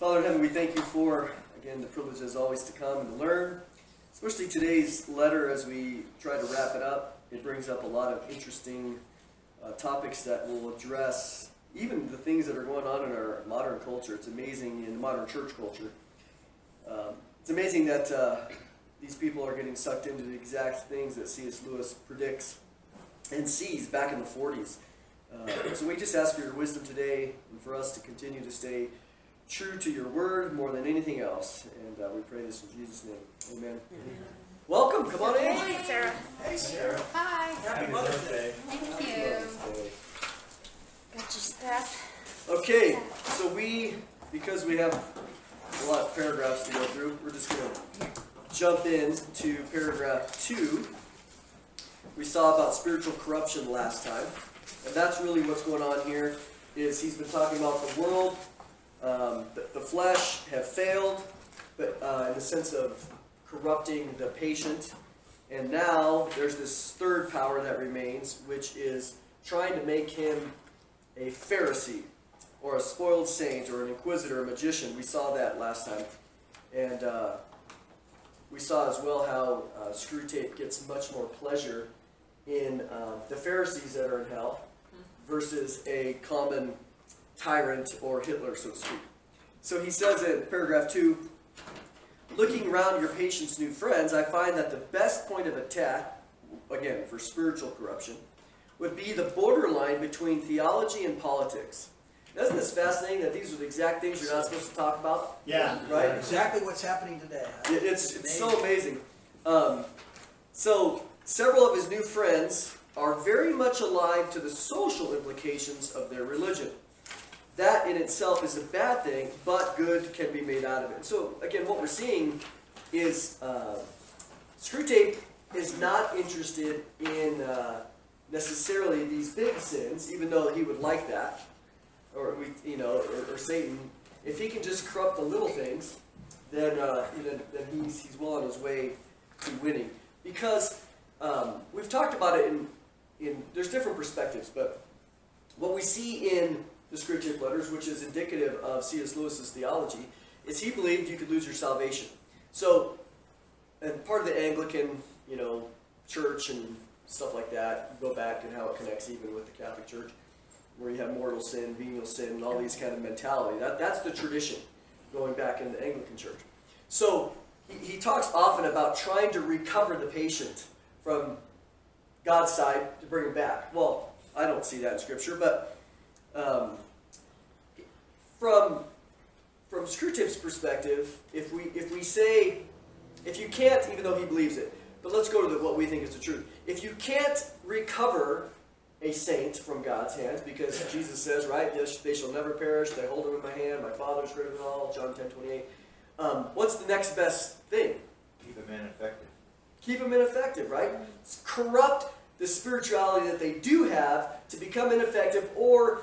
Father in heaven, we thank you for, again, the privilege as always to come and to learn. Especially today's letter as we try to wrap it up. It brings up a lot of interesting topics that will address even the things that are going on in our modern culture. It's amazing in modern church culture. It's amazing that these people are getting sucked into the exact things that C.S. Lewis predicts and sees back in the 40s. So we just ask for your wisdom today and for us to continue to stay true to your word more than anything else. And we pray this in Jesus' name. Amen. Welcome. Come on in. Hey, Sarah. Hey, Sarah. Hi. Happy Mother's Day. Thank you. Got your stuff. Okay, so because we have a lot of paragraphs to go through, we're just going to jump in to paragraph 2. We saw about spiritual corruption last time, and that's really what's going on here. Is he's been talking about the world, the flesh have failed, but in the sense of corrupting the patient, and now there's this third power that remains, which is trying to make him a Pharisee, or a spoiled saint, or an inquisitor, a magician. We saw that last time. And we saw as well how Screwtape gets much more pleasure in the Pharisees that are in hell versus a common tyrant or Hitler, so to speak. So he says in paragraph 2, looking around your patient's new friends, I find that the best point of attack, again, for spiritual corruption, would be the borderline between theology and politics. Isn't this fascinating that these are the exact things you're not supposed to talk about? Yeah, right. Exactly what's happening today. It's so amazing. So several of his new friends are very much alive to the social implications of their religion. That in itself is a bad thing, but good can be made out of it. So again, what we're seeing is Screwtape is not interested in necessarily these big sins, even though he would like that, or Satan. If he can just corrupt the little things, then he's well on his way to winning. Because we've talked about it in there's different perspectives, but what we see in the Screwtape letters, which is indicative of C.S. Lewis's theology, is he believed you could lose your salvation. So, and part of the Anglican, church and stuff like that, go back and how it connects even with the Catholic Church, where you have mortal sin, venial sin, and all these kind of mentality. That's the tradition going back in the Anglican Church. So he talks often about trying to recover the patient from God's side to bring him back. Well, I don't see that in Scripture, but from Screwtape's perspective, if you can't, even though he believes it, but let's go to what we think is the truth. If you can't recover a saint from God's hands, because Jesus says, right, they shall never perish, they hold them in my hand, my Father is greater than all, John 10:28. What's the next best thing? Keep them ineffective. Keep them ineffective, right? Corrupt the spirituality that they do have to become ineffective, or,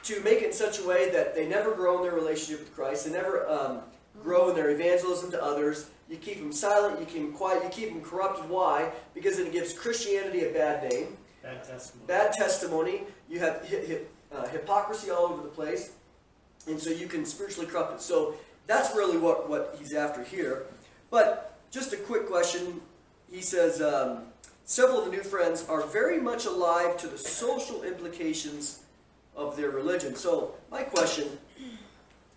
to make it in such a way that they never grow in their relationship with Christ, they never grow in their evangelism to others. You keep them silent, you keep them quiet, you keep them corrupted. Why? Because it gives Christianity a bad name. Bad testimony. Bad testimony. You have hypocrisy all over the place. And so you can spiritually corrupt it. So that's really what he's after here. But just a quick question. He says, several of the new friends are very much alive to the social implications of their religion. So my question,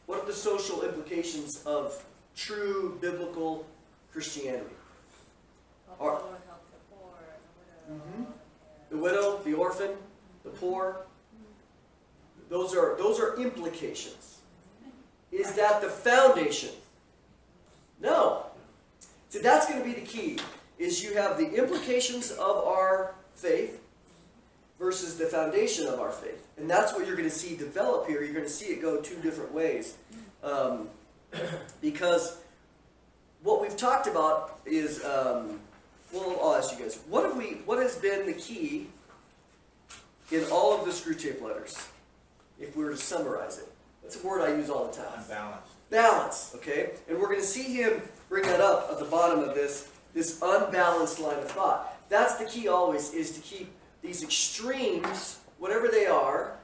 what are the social implications of true biblical Christianity? The widow, the orphan, the poor. Those are implications. Is that the foundation? No. So that's going to be the key. Is you have the implications of our faith versus the foundation of our faith. And that's what you're going to see develop here. You're going to see it go two different ways. Because what we've talked about is, I'll ask you guys, what has been the key in all of the Screwtape letters, if we were to summarize it? That's a word I use all the time. Unbalanced. Balance, okay? And we're going to see him bring that up at the bottom of this unbalanced line of thought. That's the key always, is to keep these extremes, whatever they are,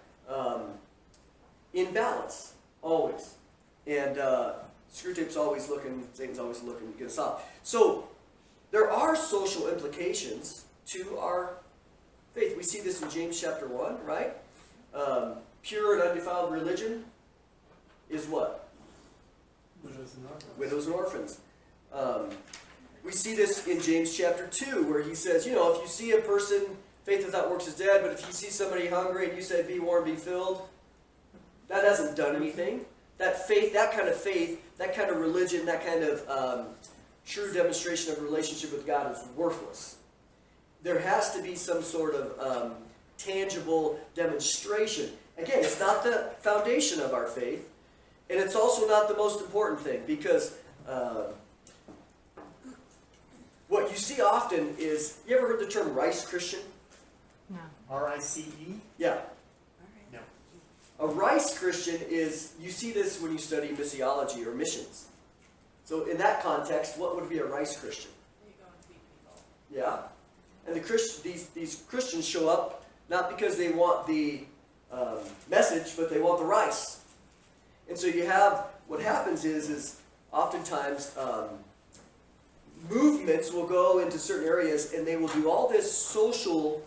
in balance, always. And Screwtape's always looking, Satan's always looking to get us off. So there are social implications to our faith. We see this in James chapter 1, right? Pure and undefiled religion is what? Widows and orphans. We see this in James chapter 2, where he says, you know, if you see a person, faith without works is dead, but if you see somebody hungry and you say, be warm, be filled, that hasn't done anything. That faith, that kind of religion, that kind of true demonstration of relationship with God is worthless. There has to be some sort of tangible demonstration. Again, it's not the foundation of our faith, and it's also not the most important thing, because what you see often is, you ever heard the term rice Christian? No. R-I-C-E? Yeah. No. A rice Christian is, you see this when you study missiology or missions. So in that context, what would be a rice Christian? You go and feed people. Yeah. And these Christians show up not because they want the message, but they want the rice. And so you have, what happens is oftentimes movements will go into certain areas and they will do all this social,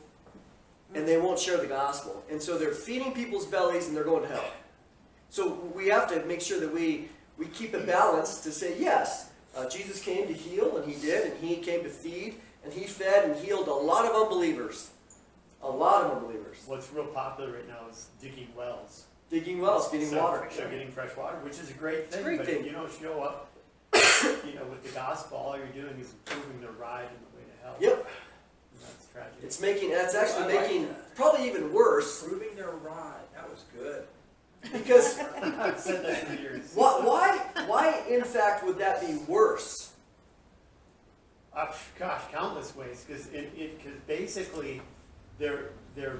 and they won't share the gospel. And so they're feeding people's bellies and they're going to hell. So we have to make sure that we keep a balance to say, yes, Jesus came to heal, and he did, and he came to feed, and he fed and healed a lot of unbelievers. A lot of unbelievers. What's real popular right now is digging wells. Digging wells, getting water. So getting fresh water, which is a great thing. It's a great but thing. if you don't show up, with the gospel, all you're doing is improving their ride on the way to hell. Yep. And that's tragic. That's actually I like making, that. probably even worse, Proving their rod. That was good. because I've said that for years. why in fact would that be worse? Gosh, countless ways. Because basically, they're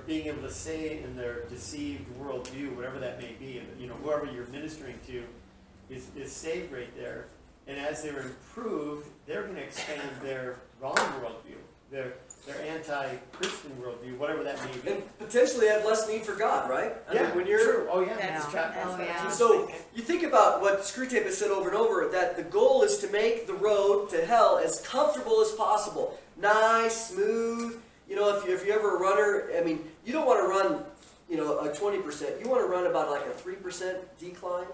being able to say in their deceived worldview, whatever that may be, and whoever you're ministering to is saved right there. And as they're improved, they're going to expand their wrong worldview, their anti-Christian worldview, whatever that may be. And potentially have less need for God, right? I mean, when you're, true. Oh yeah, That's that's true. Oh, yeah. So you think about what Screwtape has said over and over, that the goal is to make the road to hell as comfortable as possible. Nice, smooth. If you're ever a runner, I mean, you don't want to run, a 20%. You want to run about like a 3% decline,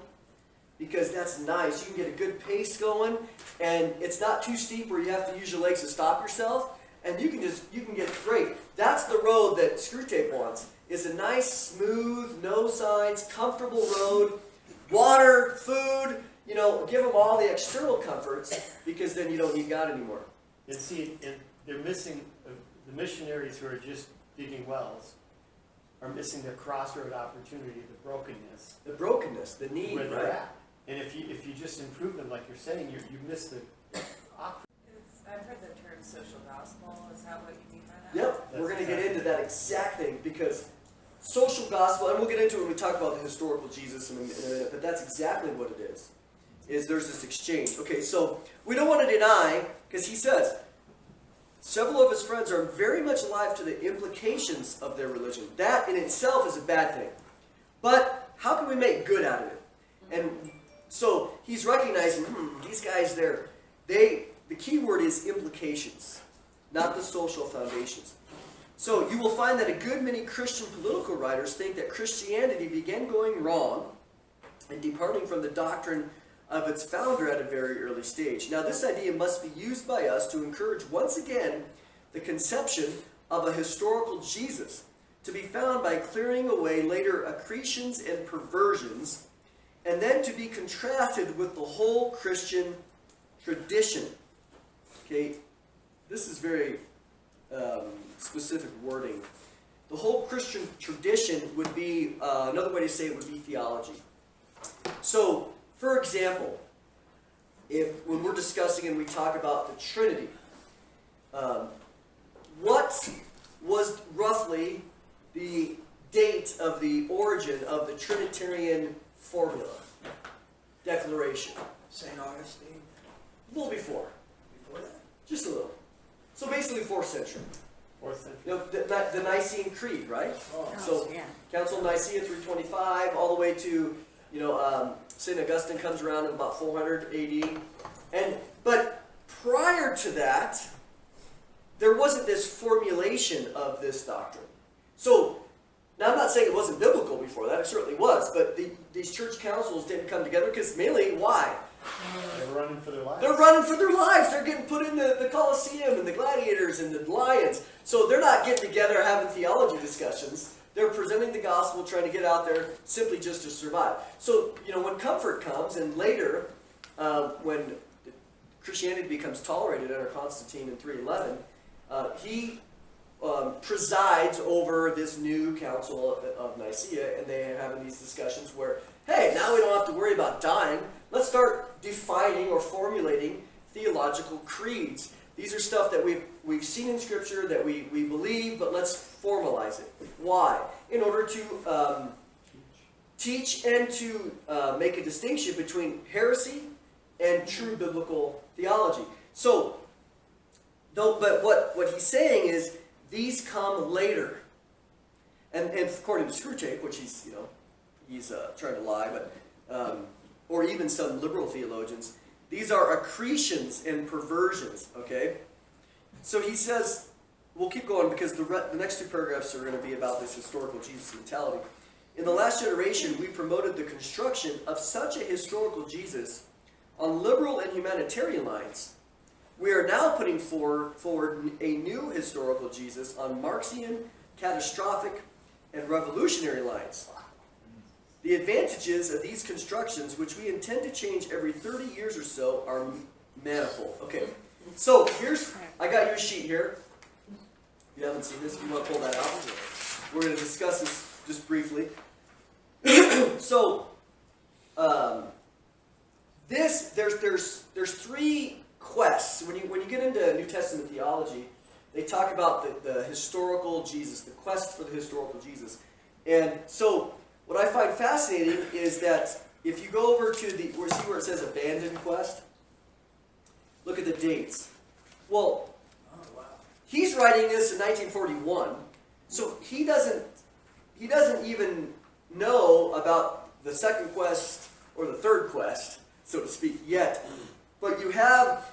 because that's nice. You can get a good pace going, and it's not too steep where you have to use your legs to stop yourself, and you can get great. That's the road that Screwtape wants. Is a nice, smooth, no signs, comfortable road, water, food, give them all the external comforts, because then you don't need God anymore. And see, and they're missing, the missionaries who are just digging wells are missing the crossroad opportunity, the brokenness, The need, where they're right? at. And if you just improve them, like you're saying, you miss the I've heard the term social gospel. Is that what you mean by that? Yep, we're going to get into that exact thing, because social gospel, and we'll get into it when we talk about the historical Jesus in a minute, but that's exactly what it is there's this exchange. Okay, so we don't want to deny, because he says, several of his friends are very much alive to the implications of their religion. That in itself is a bad thing. But how can we make good out of it? And so he's recognizing, these guys, the key word is implications, not the social foundations. So you will find that a good many Christian political writers think that Christianity began going wrong and departing from the doctrine of its founder at a very early stage. Now, this idea must be used by us to encourage once again the conception of a historical Jesus, to be found by clearing away later accretions and perversions, and then to be contrasted with the whole Christian tradition. Okay, this is very specific wording. The whole Christian tradition would be, another way to say it would be theology. So, for example, when we're discussing and we talk about the Trinity, what was roughly the date of the origin of the Trinitarian formula, declaration? St. Augustine. A little before. Before that? Just a little. So basically 4th century. 4th century. You know, the Nicene Creed, right? Oh, So, yeah. Council of Nicaea 325, all the way to, you know, St. Augustine comes around in about 400 AD. But prior to that, there wasn't this formulation of this doctrine. So, now I'm not saying it wasn't biblical before that, it certainly was, but these church councils didn't come together because mainly, why? They're running for their lives. They're running for their lives. They're getting put in the Colosseum and the gladiators and the lions. So they're not getting together having theology discussions. They're presenting the gospel, trying to get out there simply just to survive. So, you know, when comfort comes, and later, when Christianity becomes tolerated under Constantine in 311, he presides over this new council of Nicaea, and they are having these discussions where, hey, now we don't have to worry about dying. Let's start defining or formulating theological creeds. These are stuff that we've seen in Scripture that we believe, but let's formalize it. Why? In order to teach and to make a distinction between heresy and true biblical theology. So, but what he's saying is these come later, and according to Screwtape, which he's trying to lie, but or even some liberal theologians, these are accretions and perversions. Okay, so he says, we'll keep going because the next 2 paragraphs are going to be about this historical Jesus mentality. In the last generation, we promoted the construction of such a historical Jesus on liberal and humanitarian lines. We are now putting forward a new historical Jesus on Marxian, catastrophic, and revolutionary lines. The advantages of these constructions, which we intend to change every 30 years or so, are manifold. Okay, so I got your sheet here. If you haven't seen this, if you want to pull that out, we're going to discuss this just briefly. So, there's 3 quests. When you get into New Testament theology, they talk about the historical Jesus, the quest for the historical Jesus. And so, what I find fascinating is that if you go over to see where it says abandoned quest, look at the dates. Well, he's writing this in 1941, so he doesn't even know about the second quest or the third quest, so to speak, yet. But you have,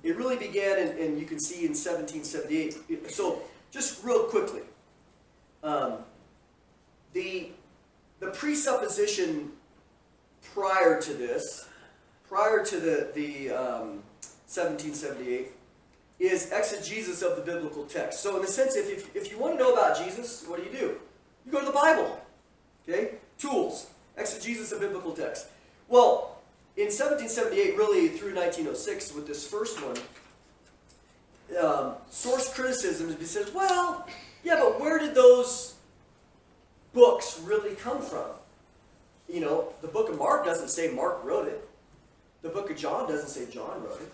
it really began, and you can see in 1778. So, just real quickly, the presupposition prior to this, prior to the 1778, is exegesis of the biblical text. So, in a sense, if you want to know about Jesus, what do? You go to the Bible. Okay? Tools. Exegesis of biblical text. Well, in 1778, really through 1906, with this first one, source criticism says, well, yeah, but where did those books really come from? You know, the book of Mark doesn't say Mark wrote it. The book of John doesn't say John wrote it.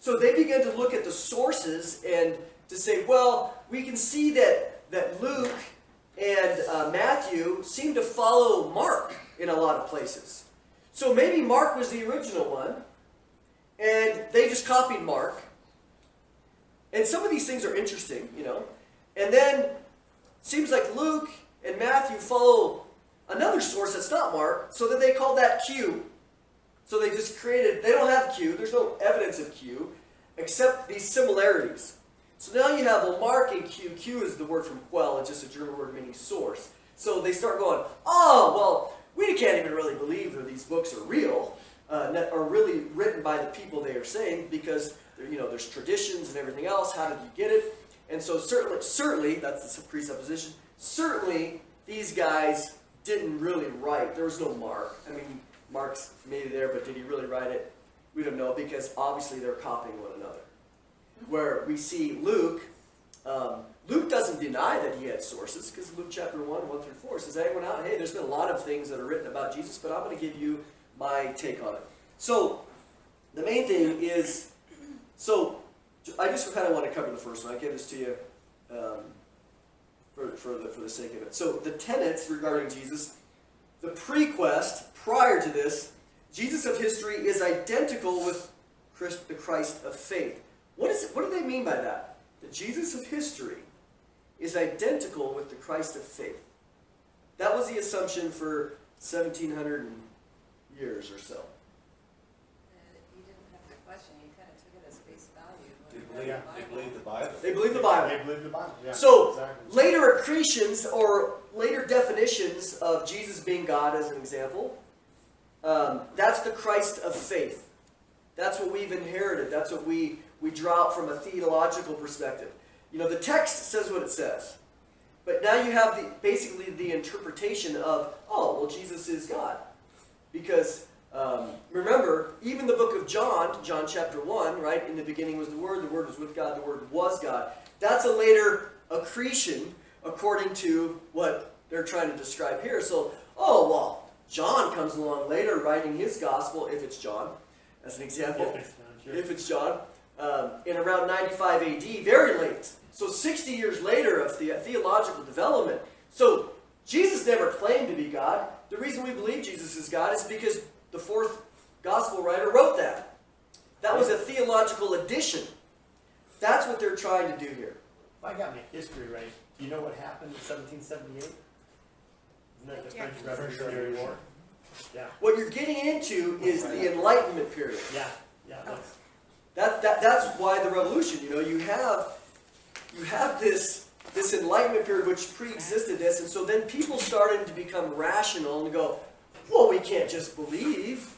So they began to look at the sources and to say, well, we can see that Luke and Matthew seem to follow Mark in a lot of places. So maybe Mark was the original one, and they just copied Mark. And some of these things are interesting, you know. And then it seems like Luke and Matthew follow another source that's not Mark, so that they call that Q. So they just created, they don't have Q, there's no evidence of Q, except these similarities. So now you have, well, Mark and Q. Q is the word from quell, it's just a German word meaning source. So they start going, oh, well, we can't even really believe that these books are real, are really written by the people they are saying, because there's traditions and everything else. How did you get it? And so certainly, that's the presupposition, certainly these guys didn't really write. There was no Mark. I mean, Mark's maybe there, but did he really write it? We don't know, because obviously they're copying one another. Where we see Luke, Luke doesn't deny that he had sources, because Luke chapter 1:1-4 says, hey, there's been a lot of things that are written about Jesus, but I'm going to give you my take on it. So, the main thing is, I just kind of want to cover the first one. I gave this to you for the sake of it. So, the tenets regarding Jesus, the pre-quest, prior to this, Jesus of history is identical with the Christ of faith. What do they mean by that? the Jesus of history is identical with the Christ of faith. That was the assumption for 1700 years or so. You didn't have to question, you kind of took it as face value. They believe the Bible. They believe the Bible. They believe the Bible, yeah. So, exactly. later accretions or later definitions of Jesus being God, as an example, that's the Christ of faith. That's what we've inherited. That's what we draw out from a theological perspective. You know, the text says what it says. But now you have basically the interpretation of, oh, well, Jesus is God. Because, remember, even the book of John chapter 1, right? In the beginning was the Word was with God, the Word was God. That's a later accretion according to what they're trying to describe here. So, oh, well, John comes along later writing his gospel, if it's John, as an example. If it's John, in around 95 AD, very late. So 60 years later of theological development. So Jesus never claimed to be God. The reason we believe Jesus is God is because the fourth gospel writer wrote that. That was a theological addition. That's what they're trying to do here. If I got my history right, do you know what happened in 1778? Isn't that the French Revolutionary War? Yeah. What you're getting into is the Enlightenment period. Yeah. That's why the revolution, you know, you have this Enlightenment period which pre-existed this, and so then people started to become rational and go, well, we can't just believe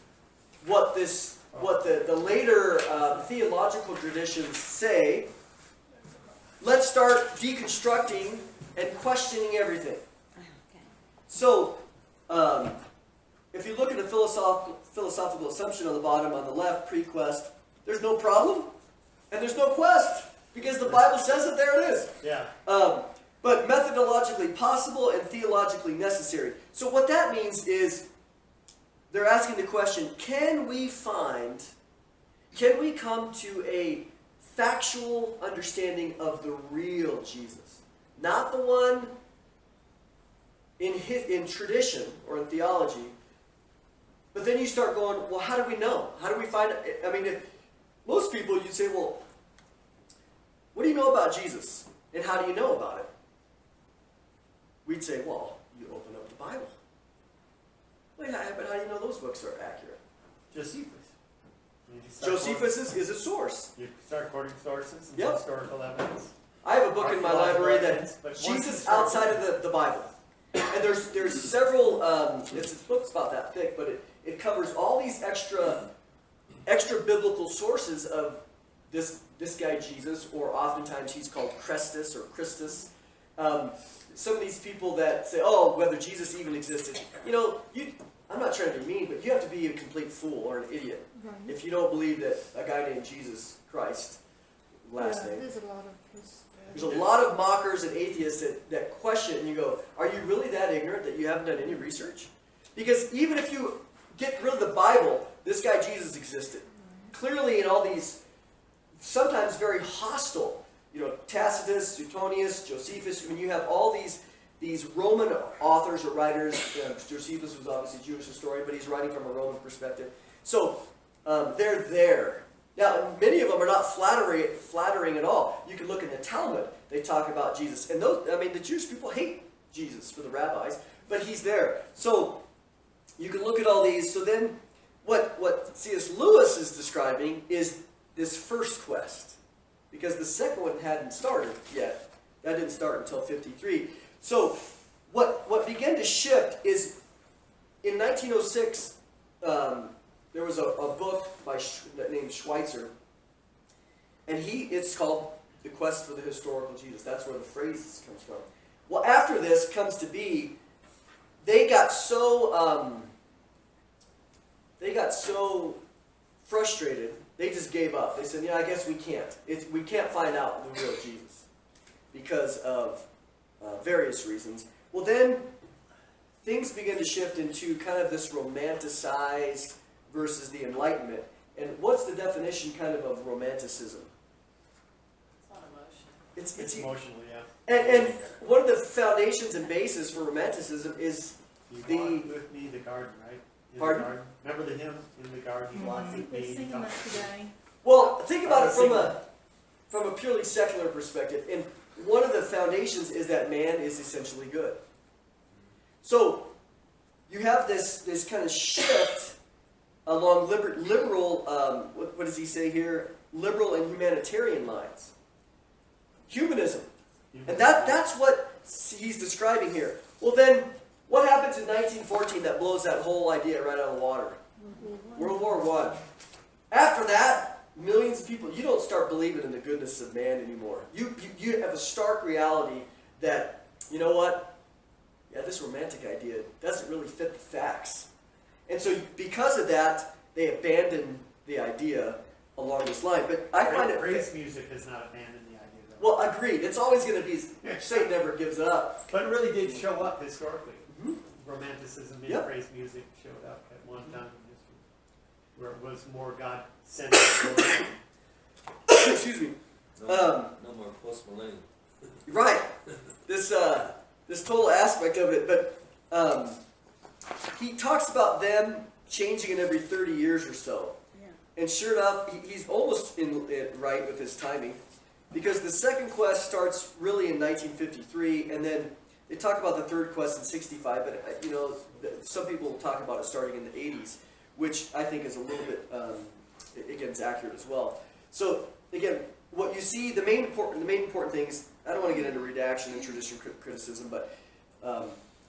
what the later theological traditions say. Let's start deconstructing and questioning everything. So, if you look at the philosophical assumption on the bottom, on the left, pre-quest, there's no problem, and there's no quest, because the Bible says it, there it is. Yeah. But methodologically possible and theologically necessary. So what that means is, they're asking the question, can we come to a factual understanding of the real Jesus? Not the one in tradition or in theology. But then you start going, well, how do we know? How do we find it? I mean, if most people, you'd say, well, what do you know about Jesus? And how do you know about it? We'd say, well, you open up the Bible. Wait, but how do you know those books are accurate? Josephus. Josephus is a source. You start quoting sources and Yep. historical evidence. I have a book in my library that Jesus outside of the Bible. And there's several, it's book's about that thick, but it covers all these extra biblical sources of this guy Jesus, or oftentimes he's called Christus or Christus. Some of these people that say, oh, whether Jesus even existed. You know, I'm not trying to be mean, but you have to be a complete fool or an idiot if you don't believe that a guy named Jesus Christ, last name. There's a lot of mockers and atheists that question, and you go, are you really that ignorant that you haven't done any research? Because even if you get rid of the Bible, this guy Jesus existed. Clearly in all these, sometimes very hostile, you know, Tacitus, Suetonius, Josephus, when you have all these Roman authors or writers, Josephus was obviously a Jewish historian, but he's writing from a Roman perspective. So they're there. Now, many of them are not flattering at all. You can look in the Talmud. They talk about Jesus. And those, I mean, the Jewish people hate Jesus for the rabbis, but he's there. So you can look at all these. So then what C.S. Lewis is describing is this first quest, because the second one hadn't started yet. That didn't start until 53. So what began to shift is in 1906, there was a book named Schweitzer, and it's called The Quest for the Historical Jesus. That's where the phrase comes from. Well, after this comes to be, they got so frustrated, they just gave up. They said, yeah, I guess we can't. We can't find out the real Jesus because of various reasons. Well, then things begin to shift into kind of this romanticized versus the Enlightenment. And what's the definition kind of romanticism? It's not emotion. It's emotional, yeah. And one of the foundations and bases for romanticism is He walked with me the garden, right? In Pardon? the garden. Remember the hymn, In the Garden, He walked with me. We're singing that today. well, think about it from a purely secular perspective. And one of the foundations is that man is essentially good. So you have this kind of shift along liberal, what does he say here? Liberal and humanitarian lines. Humanism. And that's what he's describing here. Well then, what happens in 1914 that blows that whole idea right out of the water? World War I. After that, millions of people, you don't start believing in the goodness of man anymore. You have a stark reality that, you know what? Yeah, this romantic idea doesn't really fit the facts. And so because of that, they abandon the idea along this line. But I find it... Praise music has not abandoned the idea, though. Well, agreed. It's always going to be... Satan never gives it up. But it really did show up historically. Mhm. Romanticism in Yep. praise music showed up at one time in history, where it was more God-centered. Excuse me. No more post-millennial. Right. This total aspect of it. But he talks about them changing it every 30 years or so. Yeah. And sure enough, he's almost right with his timing. Because the second quest starts really in 1953, and then they talk about the third quest in 65, but you know, some people talk about it starting in the 80s, which I think is a little bit, again, is accurate as well. So again, what you see, the main important things, I don't want to get into redaction and tradition criticism, but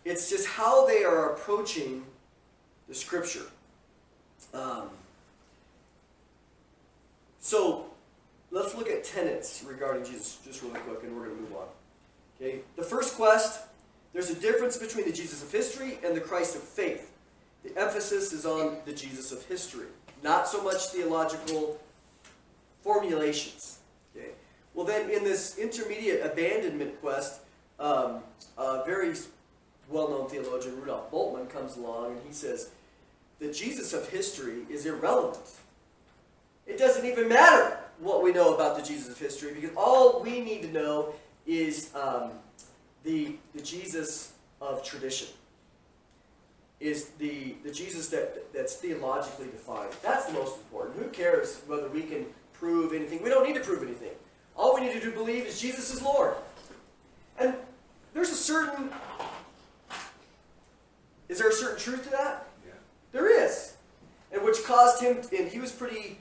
it's just how they are approaching the scripture. So let's look at tenets regarding Jesus just really quick, and we're going to move on. Okay, the first quest, there's a difference between the Jesus of history and the Christ of faith. The emphasis is on the Jesus of history, not so much theological formulations. Okay, well then in this intermediate abandonment quest, a very well-known theologian, Rudolf Bultmann, comes along and he says, the Jesus of history is irrelevant. It doesn't even matter what we know about the Jesus of history, because all we need to know is the Jesus of tradition, is the Jesus that's theologically defined. That's the most important. Who cares whether we can prove anything? We don't need to prove anything. All we need to believe is Jesus is Lord. And there's a certain... Is there a certain truth to that? Yeah. There is. And which caused him, and he was pretty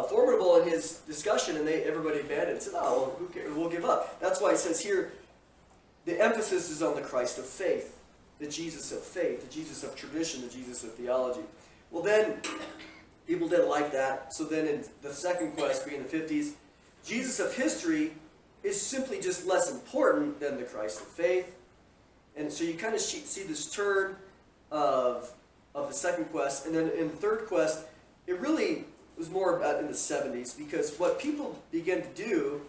formidable in his discussion, and everybody abandoned and said, oh, well, who cares? We'll give up. That's why it says here, the emphasis is on the Christ of faith, the Jesus of faith, the Jesus of tradition, the Jesus of theology. Well then, people didn't like that, so then in the second quest, being the 50s, Jesus of history is simply just less important than the Christ of faith. And so you kind of see this turn of the second quest, and then in the third quest, it really was more about in the 70s, because what people began to do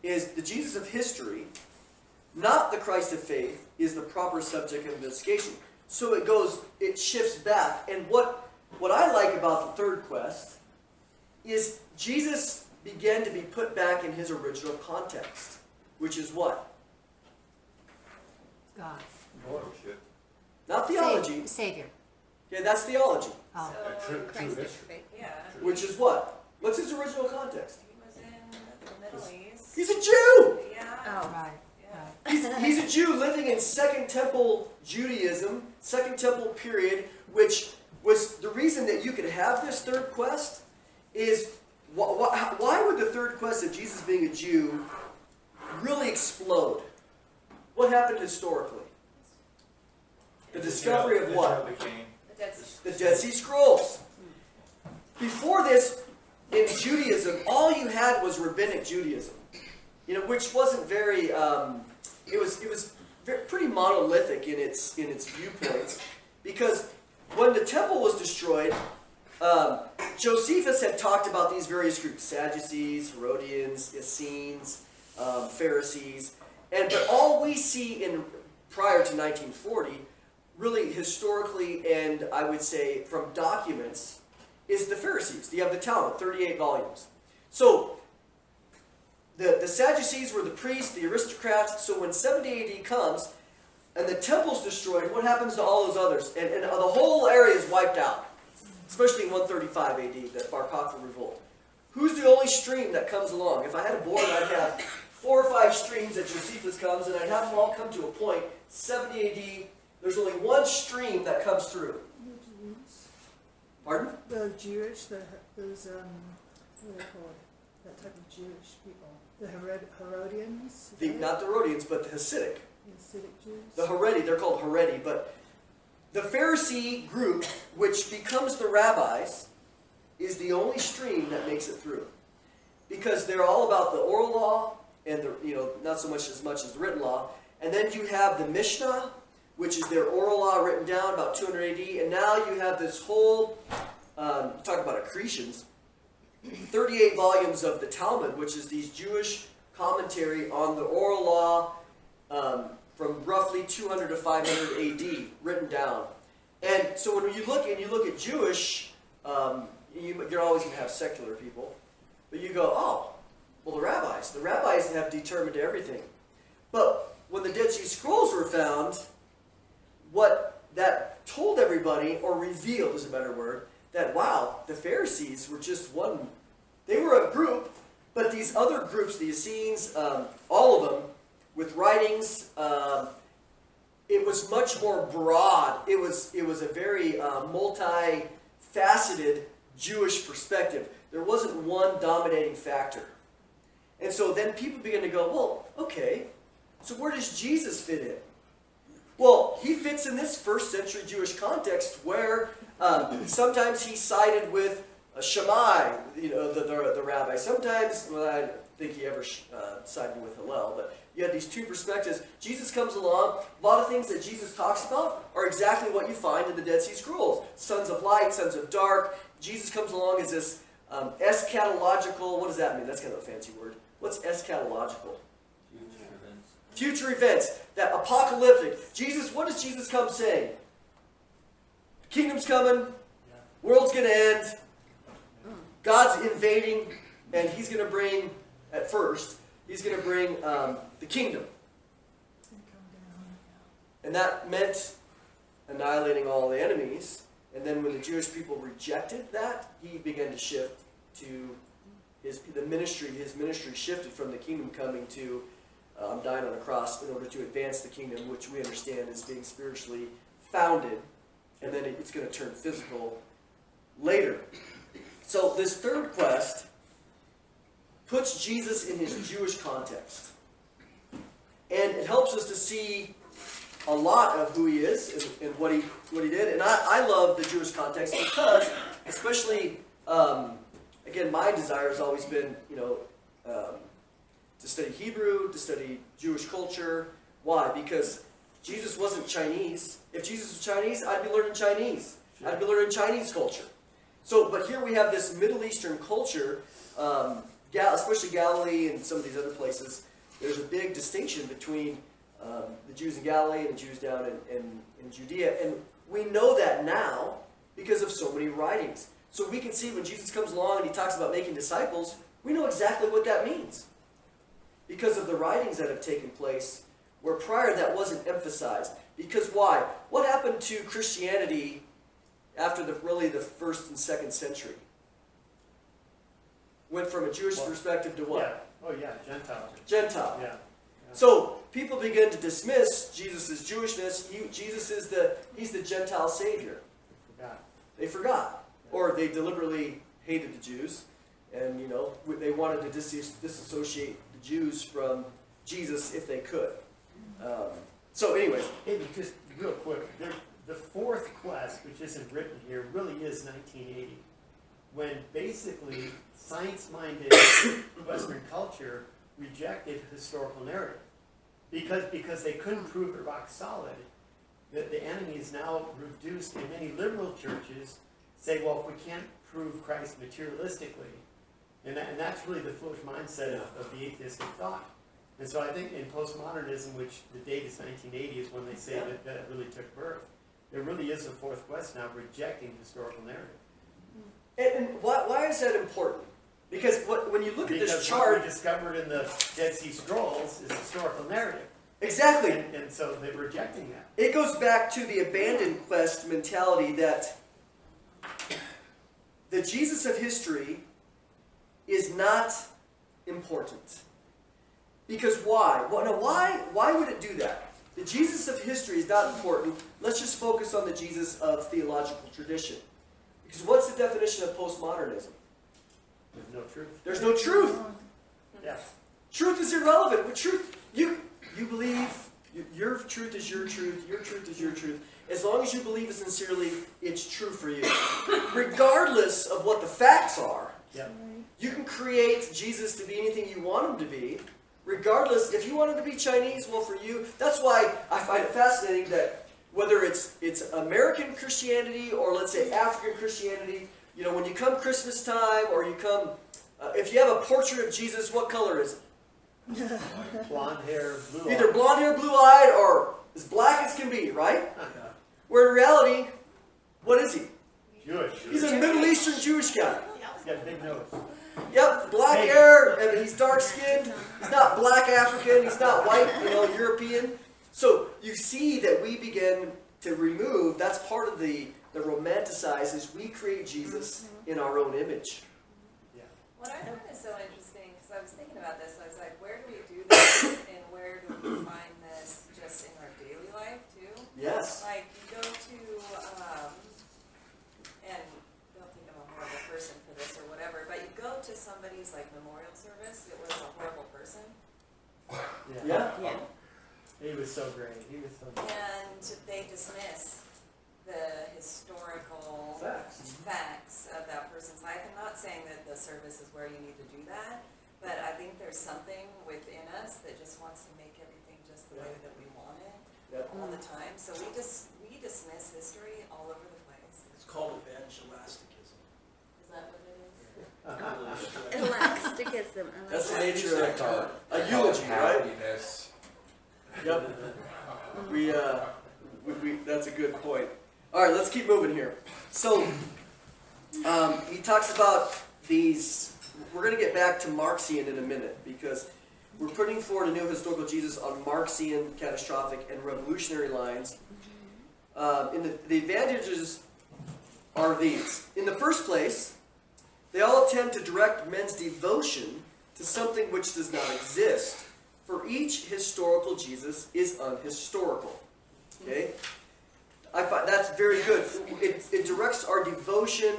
is the Jesus of history, not the Christ of faith, is the proper subject of investigation. So it shifts back. And what I like about the third quest is Jesus began to be put back in his original context, which is what? God. Lordship. Not theology. Savior. Okay, that's theology. Oh. So, True Christ of history. faith, yeah. Which is what? What's his original context? He was in the Middle East. He's a Jew! Yeah. Oh, right. Yeah. He's a Jew living in Second Temple Judaism, Second Temple period, which was the reason that you could have this third quest is, why would the third quest of Jesus being a Jew really explode? What happened historically? The discovery of what? The Dead Sea. The Dead Sea Scrolls. Before this, in Judaism, all you had was rabbinic Judaism, which wasn't very. It was pretty monolithic in its viewpoints, because when the temple was destroyed, Josephus had talked about these various groups: Sadducees, Herodians, Essenes, Pharisees, but all we see prior to 1940. Really historically, and I would say from documents, is the Pharisees. You have the Talmud, 38 volumes. So, the Sadducees were the priests, the aristocrats. So when 70 AD comes, and the temple's destroyed, what happens to all those others? And the whole area is wiped out. Especially in 135 AD, that Bar Kokhba revolt. who's the only stream that comes along? If I had a board, I'd have 4 or 5 streams that Josephus comes, and I'd have them all come to a point, 70 AD, there's only one stream that comes through. The Jews. Pardon? The Jewish, those, what are they called? That type of Jewish people. The Herodians? is that it? Not the Herodians, but the Hasidic. The Hasidic Jews? The Haredi, they're called Haredi, but the Pharisee group, which becomes the rabbis, is the only stream that makes it through. Because they're all about the oral law, and the, not so much as the written law. And then you have the Mishnah, which is their oral law written down about 200 AD. And now you have this whole, talk about accretions, 38 volumes of the Talmud, which is these Jewish commentary on the oral law from roughly 200 to 500 AD written down. And so when you look at Jewish, you're always going to have secular people, but you go, oh, well, the rabbis have determined everything. But when the Dead Sea Scrolls were found, what that told everybody, or revealed is a better word, that wow, the Pharisees were just one. They were a group, but these other groups, the Essenes, all of them, with writings, it was much more broad. It was a very multi-faceted Jewish perspective. There wasn't one dominating factor. And so then people begin to go, well, okay, so where does Jesus fit in? Well, he fits in this first century Jewish context where sometimes he sided with Shammai, the rabbi. Sometimes, well, I don't think he ever sided with Hillel, but you have these two perspectives. Jesus comes along. A lot of things that Jesus talks about are exactly what you find in the Dead Sea Scrolls. Sons of light, sons of dark. Jesus comes along as this eschatological. What does that mean? That's kind of a fancy word. What's eschatological? Future events. Future events. That apocalyptic. Jesus, what does Jesus come saying? Kingdom's coming. World's going to end. God's invading. And he's going to bring, at first, he's going to bring the kingdom. And that meant annihilating all the enemies. And then when the Jewish people rejected that, he began to shift to his ministry shifted from the kingdom coming to dying on a cross in order to advance the kingdom, which we understand is being spiritually founded. And then it's going to turn physical later. So this third quest puts Jesus in his Jewish context. And it helps us to see a lot of who he is and what he did. And I love the Jewish context because, especially, again, my desire has always been, to study Hebrew, to study Jewish culture. Why? Because Jesus wasn't Chinese. If Jesus was Chinese, I'd be learning Chinese. Sure. I'd be learning Chinese culture. So, but here we have this Middle Eastern culture, especially Galilee and some of these other places. There's a big distinction between the Jews in Galilee and the Jews down in Judea. And we know that now because of so many writings. So we can see when Jesus comes along and he talks about making disciples, we know exactly what that means. Because of the writings that have taken place, where prior that wasn't emphasized. Because why? What happened to Christianity after the 1st and 2nd century? Went from a Jewish perspective to what? Yeah. Oh yeah, Gentile. Gentile. Yeah. So people begin to dismiss Jesus' Jewishness. Jesus is he's the Gentile Savior. They forgot. Or they deliberately hated the Jews. And, they wanted to disassociate the Jews from Jesus if they could. So anyways. Hey, just real quick. The fourth quest, which isn't written here, really is 1980. When basically science-minded Western culture rejected historical narrative. Because they couldn't prove it rock solid, the enemy is now reduced in many liberal churches say, well, if we can't prove Christ materialistically, and that's really the foolish mindset of the atheistic thought. And so I think in postmodernism, which the date is 1980, is when they say that it really took birth. There really is a fourth quest now rejecting historical narrative. And why is that important? Because when you look at this chart, what we discovered in the Dead Sea Scrolls is historical narrative. Exactly. And so they're rejecting that. It goes back to the abandoned quest mentality that the Jesus of history is not important. Because why? Well, now why would it do that? The Jesus of history is not important. Let's just focus on the Jesus of theological tradition. Because what's the definition of postmodernism? There's no truth. There's no truth. Yeah. Truth is irrelevant. But truth, you believe, your truth is your truth is your truth. As long as you believe it sincerely, it's true for you. Regardless of what the facts are, Yeah. you can create Jesus to be anything you want him to be. Regardless, if you want him to be Chinese, well, for you, that's why I find it fascinating that whether it's American Christianity or let's say African Christianity, you know, when you come Christmas time or you come, if you have a portrait of Jesus, what color is it? Blonde hair, blue Either eyes. blonde hair, blue-eyed, or as black as can be, right? Where in reality, what is he? Jewish. He's a Middle Eastern Jewish guy. He's got a big nose. Yep, black hair, and he's dark-skinned. He's not black African. He's not white, European. So you see that we begin to remove. That's part of the romanticize is we create Jesus in our own image. Yeah. What I find is so interesting, because I was thinking about this, I was like, where do we do this, and where do we find this just in our daily life, too? Yes. Like, you go to, and don't think I'm a horrible person for this or whatever, but you go to somebody's, like, memorial service, it was a horrible person, Yeah. He was so great. He was so great. and they dismiss the historical facts of that person's life. I'm not saying that the service is where you need to do that, but I think there's something within us that just wants to make everything just the way that we want it all the time. So we dismiss history all over the place. It's called evangelisticism. Is that what it is? Elasticism. That's the nature of a eulogy, right? Happiness. Yep. We that's a good point. All right, let's keep moving here. So, he talks about these. We're going to get back to Marxian in a minute because we're putting forward a new historical Jesus on Marxian, catastrophic, and revolutionary lines. The advantages are these. In the first place, they all attempt to direct men's devotion to something which does not exist. For each historical Jesus is unhistorical. Okay? I find that's very good. It directs our devotion,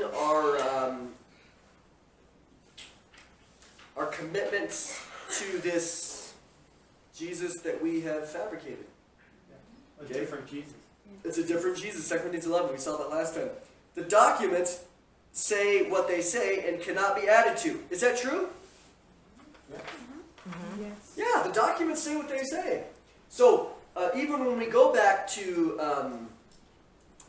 our commitments to this Jesus that we have fabricated. A different Jesus. It's a different Jesus. 2 Corinthians 11, we saw that last time. The documents say what they say and cannot be added to. Is that true? Yes. Yeah, the documents say what they say. So, even when we go back to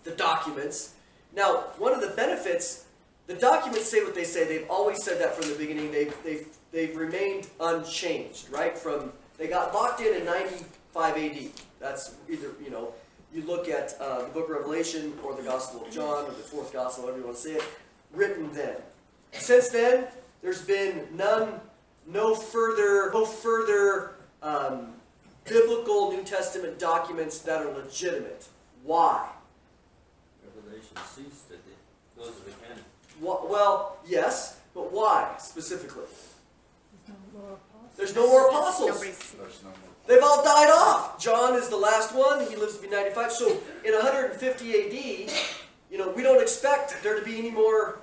the documents, now, one of the benefits, the documents say what they say. They've always said that from the beginning. They've remained unchanged, right? They got locked in 95 AD. That's either, you look at the book of Revelation or the Gospel of John or the fourth Gospel, however you want to say it, written then. Since then, there's been no further biblical New Testament documents that are legitimate. Why? Revelation ceased at the close of the canon. Well, yes, but why specifically? There's no more apostles. There's no more apostles. They've all died off. John is the last one. He lives to be 95. So in 150 AD, we don't expect there to be any more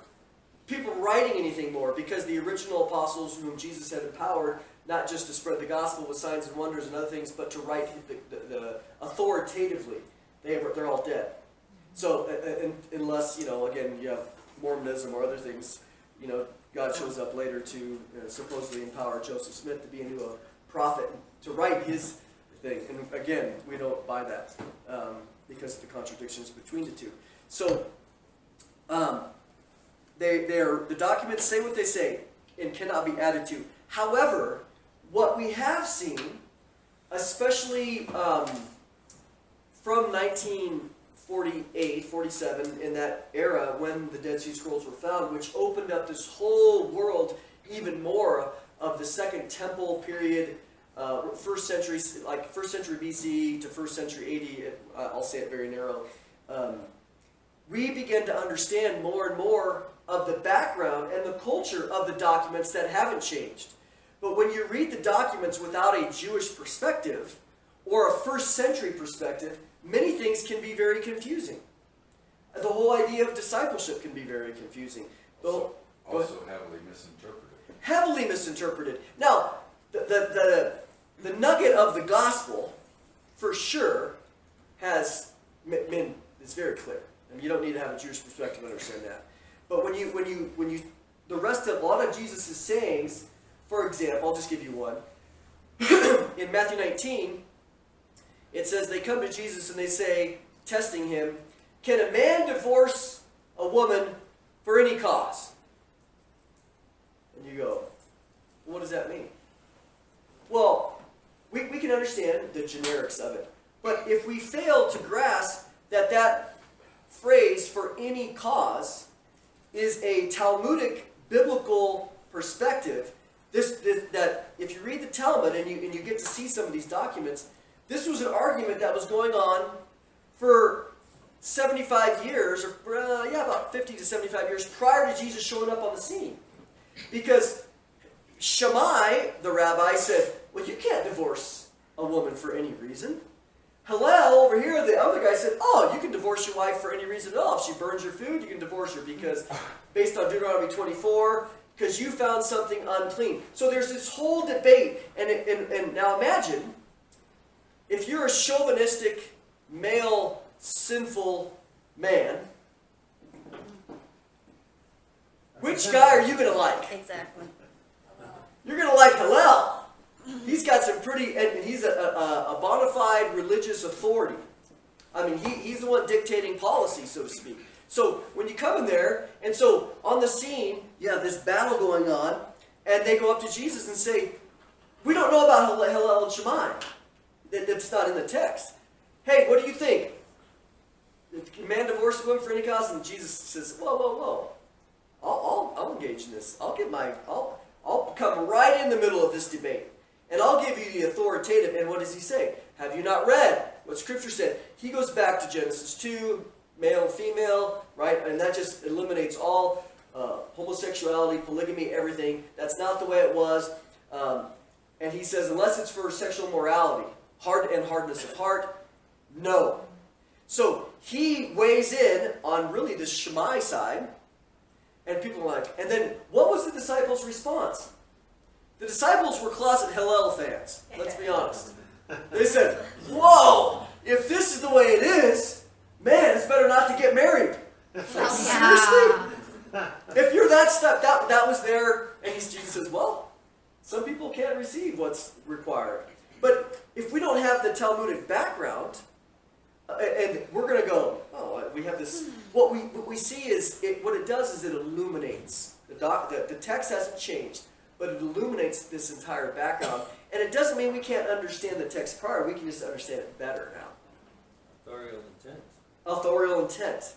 people writing anything more because the original apostles whom Jesus had empowered, not just to spread the gospel with signs and wonders and other things, but to write the authoritatively, they're all dead. So unless, again, you have Mormonism or other things, God shows up later to supposedly empower Joseph Smith to be into a prophet to write his thing. And again, we don't buy that because of the contradictions between the two. So, the documents say what they say and cannot be added to. However, what we have seen, especially from 1948, 47, in that era when the Dead Sea Scrolls were found, which opened up this whole world even more of the Second Temple period, first century BC to first century AD. I'll say it very narrow. We begin to understand more and more of the background and the culture of the documents that haven't changed. But when you read the documents without a Jewish perspective or a first century perspective, many things can be very confusing. The whole idea of discipleship can be very confusing. Also heavily misinterpreted. Heavily misinterpreted. Now, the nugget of the gospel, for sure, it's very clear. I mean, you don't need to have a Jewish perspective to understand that. But when you, the rest of a lot of Jesus' sayings, for example, I'll just give you one. In Matthew 19, it says they come to Jesus and they say, testing him, can a man divorce a woman for any cause? And you go, what does that mean? Well, we can understand the generics of it. But if we fail to grasp that phrase, for any cause, is a Talmudic biblical perspective, that if you read the Talmud and you get to see some of these documents, this was an argument that was going on for 75 years, or about 50 to 75 years prior to Jesus showing up on the scene. Because Shammai, the rabbi, said, well, you can't divorce a woman for any reason. Hillel, over here, the other guy said, oh, you can divorce your wife for any reason at all. If she burns your food, you can divorce her because, based on Deuteronomy 24, because you found something unclean. So there's this whole debate. And now imagine, if you're a chauvinistic, male, sinful man, which guy are you going to like? Exactly. You're going to like Hillel. He's got some pretty, and he's a bona fide religious authority. I mean, he's the one dictating policy, so to speak. So when you come in there, and so on the scene, you have this battle going on, and they go up to Jesus and say, we don't know about Hillel and Shammai. That's not in the text. Hey, what do you think? Can a man divorce a woman for any cause? And Jesus says, whoa, whoa, whoa. I'll engage in this. I'll come right in the middle of this debate. And I'll give you the authoritative. And what does he say? Have you not read what Scripture said? He goes back to Genesis 2, male and female, right? And that just eliminates all homosexuality, polygamy, everything. That's not the way it was. And he says, unless it's for sexual morality, hardness of heart, no. So he weighs in on really the Shammai side. And people are like, and then what was the disciples' response? The disciples were closet Hillel fans, let's be honest. They said, whoa, if this is the way it is, man, it's better not to get married. Like, seriously? If you're that stuck, that was there, and Jesus says, well, some people can't receive what's required. But if we don't have the Talmudic background, and we're going to go, oh, we have this, what we see is, what it does is it illuminates. The text hasn't changed, but it illuminates this entire background. And it doesn't mean we can't understand the text prior, we can just understand it better now. Authorial intent. Authorial intent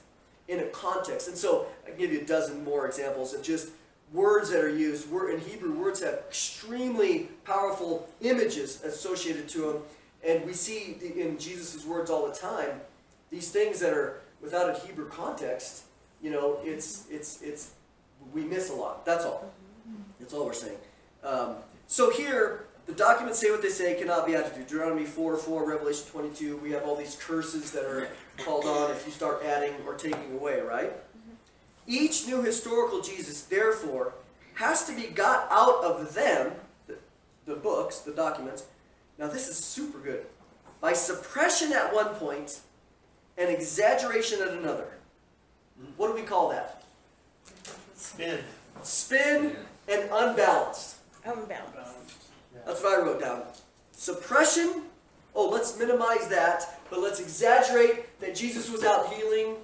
in a context. And so I can give you a dozen more examples of just words that are used. In Hebrew, words have extremely powerful images associated to them. And we see in Jesus' words all the time, these things that are without a Hebrew context, you know, we miss a lot. That's all. That's all we're saying. So here, the documents say what they say, cannot be added to. Deuteronomy 4:4, Revelation 22, we have all these curses that are called on if you start adding or taking away, right? Each new historical Jesus, therefore, has to be got out of them, the books, the documents. Now this is super good. By suppression at one point and exaggeration at another. What do we call that? Spin and unbalanced. Unbalanced. That's what I wrote down. Suppression, oh, let's minimize that, but let's exaggerate that Jesus was out healing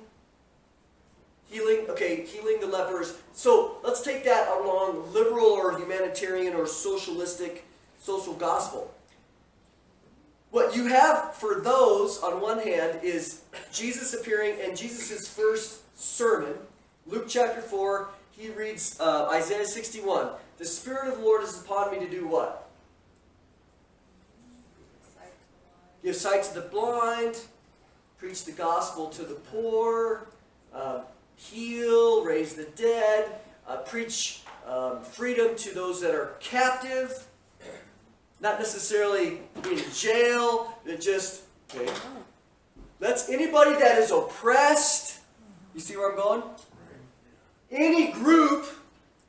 the lepers. So let's take that along liberal or humanitarian or socialistic, social gospel. What you have for those, on one hand, is Jesus appearing and Jesus' first sermon. Luke chapter 4, he reads Isaiah 61. The Spirit of the Lord is upon me to do what? Give sight to the blind, preach the gospel to the poor, heal, raise the dead. preach freedom to those that are captive, not necessarily in jail, but just, okay. That's anybody that is oppressed. You see where I'm going? Any group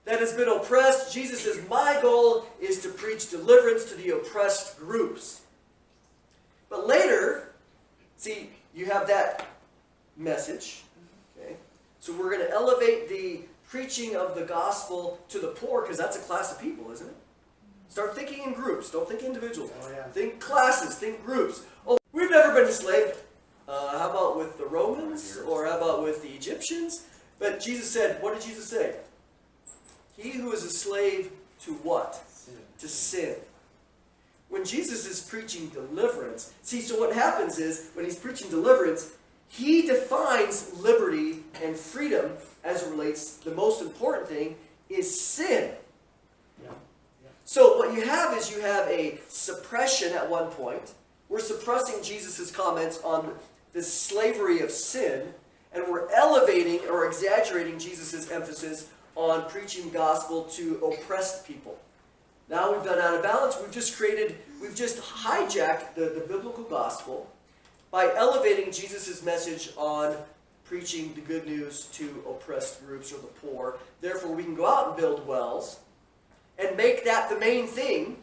that has been oppressed, Jesus says, my goal is to preach deliverance to the oppressed groups. But later, see, you have that message. Okay? So we're going to elevate the preaching of the gospel to the poor, because that's a class of people, isn't it? Start thinking in groups. Don't think individuals. Oh, yeah. Think classes. Think groups. Oh, we've never been enslaved. How about with the Romans? Or how about with the Egyptians? But Jesus said, what did Jesus say? He who is a slave to what? Sin. To sin. When Jesus is preaching deliverance, see, so what happens is, when he's preaching deliverance, he defines liberty and freedom as it relates. The most important thing is sin. Yeah. So what you have is you have a suppression at one point. We're suppressing Jesus' comments on the slavery of sin, and we're elevating or exaggerating Jesus' emphasis on preaching the gospel to oppressed people. Now we've done out of balance. We've just hijacked the biblical gospel by elevating Jesus' message on preaching the good news to oppressed groups or the poor. Therefore, we can go out and build wells and make that the main thing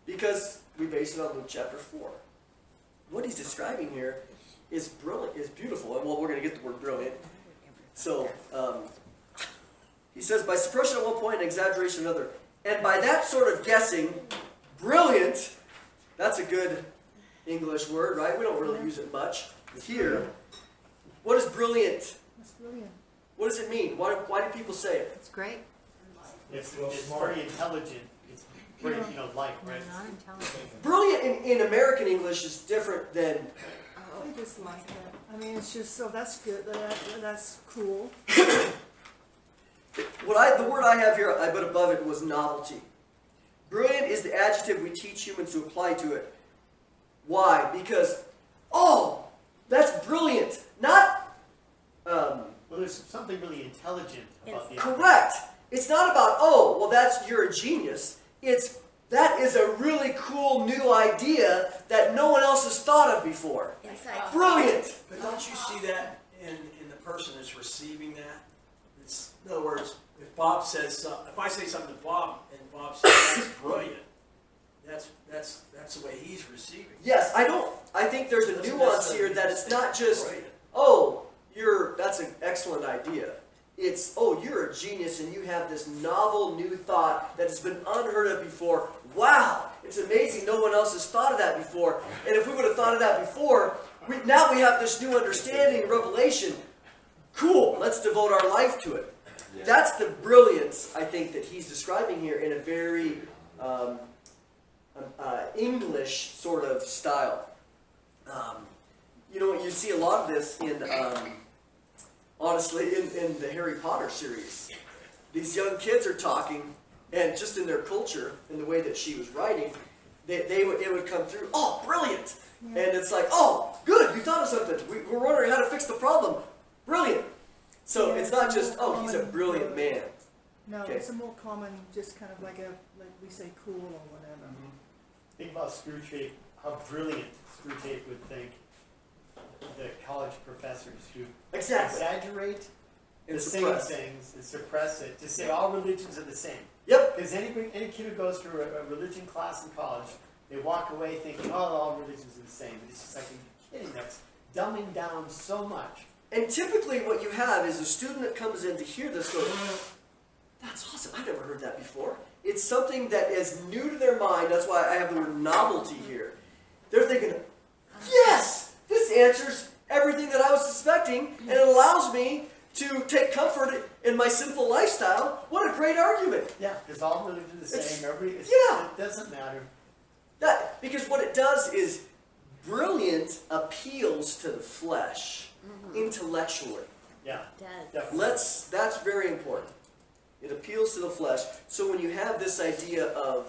because we base it on Luke chapter 4. What he's describing here is brilliant, is beautiful. And well, we're going to get the word brilliant. So, he says, by suppression at one point and exaggeration at another. And by that sort of guessing, brilliant, that's a good English word, right? We don't really use it much. Here, what is brilliant? That's brilliant. What does it mean? Why do people say it? It's great. It's very intelligent. It's very, light, right? Not intelligent. Brilliant in American English is different than... I just like that. I mean, it's just, so that's good. That's cool. The word I have here, I put above it, was novelty. Brilliant is the adjective we teach humans to apply to it. Why? Because, oh, that's brilliant. Not, Well, there's something really intelligent about the correct. It's not about, oh, well, you're a genius. That is a really cool new idea that no one else has thought of before. Brilliant. But don't you see that in the person that's receiving that? In other words, if Bob says something, if I say something to Bob and Bob says that's brilliant, that's the way he's receiving it. Yes, I think there's a Doesn't nuance necessarily here that it's mean not just, brilliant. oh, that's an excellent idea. It's, oh, you're a genius and you have this novel new thought that has been unheard of before. Wow, it's amazing no one else has thought of that before. And if we would have thought of that before, now we have this new understanding and revelation. Cool, let's devote our life to it. Yeah. That's the brilliance, I think, that he's describing here in a very English sort of style. You see a lot of this in, honestly, in the Harry Potter series. These young kids are talking, and just in their culture, in the way that she was writing, it would come through, oh, brilliant! Yeah. And it's like, oh, good, you thought of something. We're wondering how to fix the problem. Brilliant! So Yeah, it's not it's just, more oh, he's a common. brilliant man. No, Okay. it's a more common, just kind of like we say cool or whatever. Think about Screwtape, how brilliant Screwtape would think the college professors who Exactly. exaggerate And the same suppress. things and suppress it, to say all religions are the same. Yep. Because any kid who goes through a religion class in college, they walk away thinking, oh, all religions are the same. And it's just like, are you kidding? That's dumbing down so much. And typically what you have is a student that comes in to hear this goes, that's awesome, I've never heard that before. It's something that is new to their mind. That's why I have the word novelty here. They're thinking, yes, this answers everything that I was suspecting, and it allows me to take comfort in my sinful lifestyle. What a great argument. Yeah, because all religions are the It's- same. yeah. It doesn't matter. Because what it does is brilliant appeals to the flesh intellectually. Yeah, Does. definitely. That's very important. It appeals to the flesh. So when you have this idea of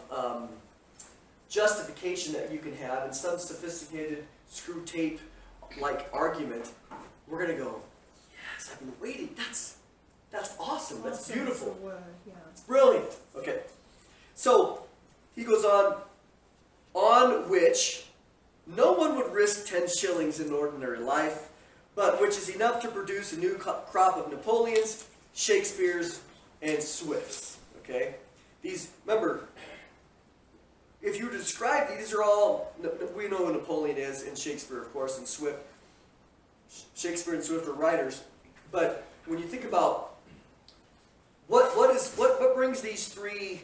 justification that you can have in some sophisticated Screwtape-like argument, we're going to go, yes, I've been waiting. That's That's awesome. That's Awesome is beautiful. the word, yeah. It's brilliant. Okay. So he goes on which no one would risk 10 shillings in ordinary life, but which is enough to produce a new crop of Napoleons, Shakespeare's, and Swift's. Okay? These, remember, if you were to describe these are all, we know who Napoleon is, and Shakespeare, of course, and Swift. Shakespeare and Swift are writers, but when you think about what brings these three,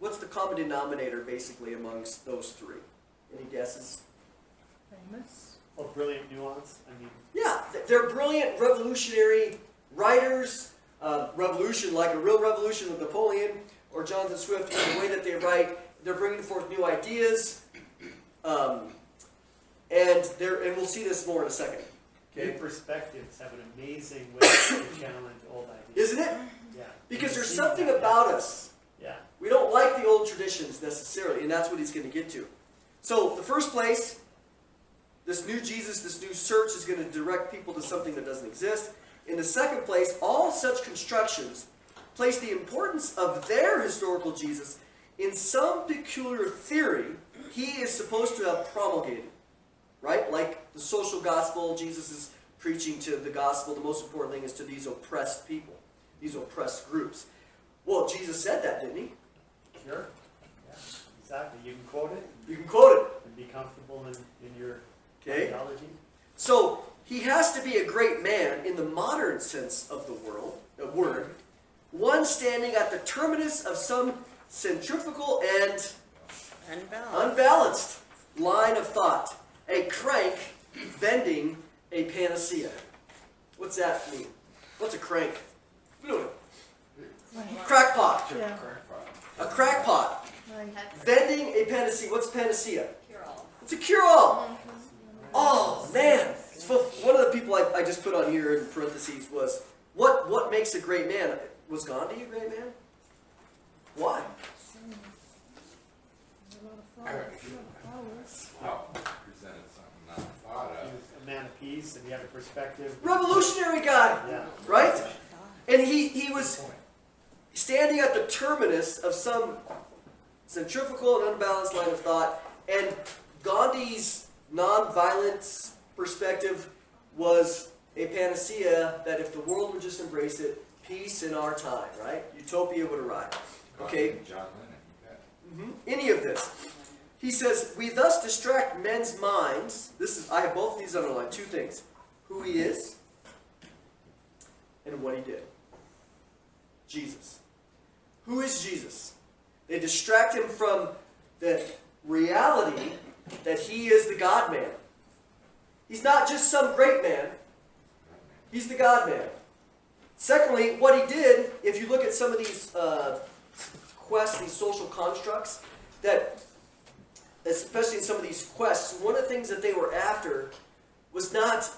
what's the common denominator basically amongst those three? Any guesses? Famous. Or brilliant nuance, I mean. Yeah, they're brilliant revolutionary writers. Revolution, like a real revolution with Napoleon or Jonathan Swift, the way that they write, they're bringing forth new ideas, and we'll see this more in a second. New Okay, perspectives have an amazing way to challenge old ideas. isn't it? Yeah. Because there's See something that, about us. Yeah. We don't like the old traditions necessarily, and that's what he's going to get to. So, the first place, this new Jesus, this new search is going to direct people to something that doesn't exist. In the second place, all such constructions place the importance of their historical Jesus in some peculiar theory he is supposed to have promulgated. Right? Like the social gospel, Jesus is preaching to the gospel. The most important thing is to these oppressed people, these oppressed groups. Well, Jesus said that, didn't he? Sure. Yeah, exactly. You can quote it You can quote it. and be comfortable in your Okay? ideology. So, he has to be a great man in the modern sense of the word, one standing at the terminus of some centrifugal and unbalanced line of thought. A crank vending a panacea. What's that mean? What's a crank? We don't know. Crackpot. Yeah, A crackpot. right. Vending a panacea. What's panacea? Cure-all. It's a cure-all. Oh, man. So one of the people I just put on here in parentheses was, what makes a great man? Was Gandhi a great man? Why? A lot of followers. Well, presented something not thought He of. was a man of peace and he had a perspective. Revolutionary guy. Yeah. Right? And he was standing at the terminus of some centrifugal and unbalanced line of thought, and Gandhi's non-violent perspective was a panacea that if the world would just embrace it, peace in our time, right? Utopia would arrive. Okay? John Lennon, you bet. Any of this. He says, we thus distract men's minds. I have both of these underlined. Two things. Who he is and what he did. Jesus. Who is Jesus? They distract him from the reality that he is the God-man. He's not just some great man. He's the God-man. Secondly, what he did, if you look at some of these quests, these social constructs, that, especially in some of these quests, one of the things that they were after was not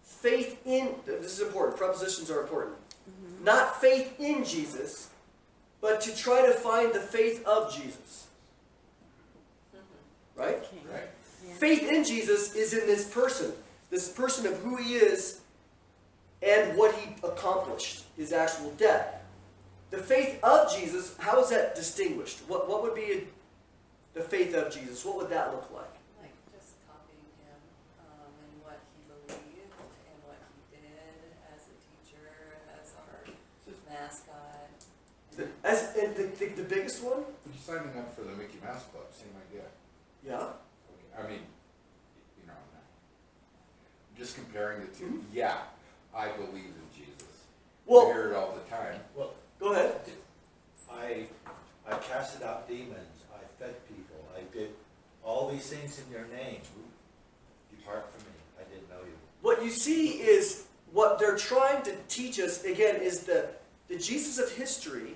faith in, this is important, prepositions are important, not faith in Jesus, but to try to find the faith of Jesus. Right? Right. Faith in Jesus is in this person of who he is and what he accomplished, his actual death. The faith of Jesus, how is that distinguished? What would be the faith of Jesus? What would that look like? Like just copying him and what he believed and what he did as a teacher, as our mascot. The biggest one? You signing up for the Mickey Mouse Club, same idea. Yeah. Okay. I mean, you know, just comparing the two. Yeah, I believe in Jesus. Well- I hear it all the time. Well, Go ahead. I casted out demons, I fed people, I did all these things in your name. Depart from me, I didn't know you. What you see is what they're trying to teach us, again, is the Jesus of history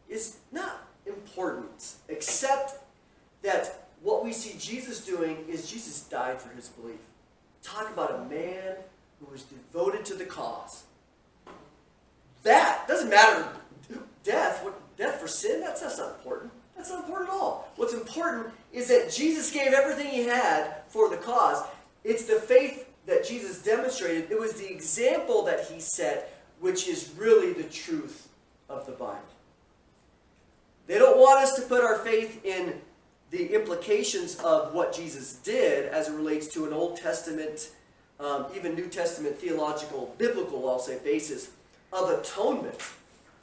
is not important, except that what we see Jesus doing is Jesus died for his belief. Talk about a man who was devoted to the cause. That doesn't matter. Death for sin, that's not important. That's not important at all. What's important is that Jesus gave everything he had for the cause. It's the faith that Jesus demonstrated. It was the example that he set which is really the truth of the Bible. They don't want us to put our faith in the implications of what Jesus did as it relates to an Old Testament, even New Testament theological, biblical, I'll say, basis of atonement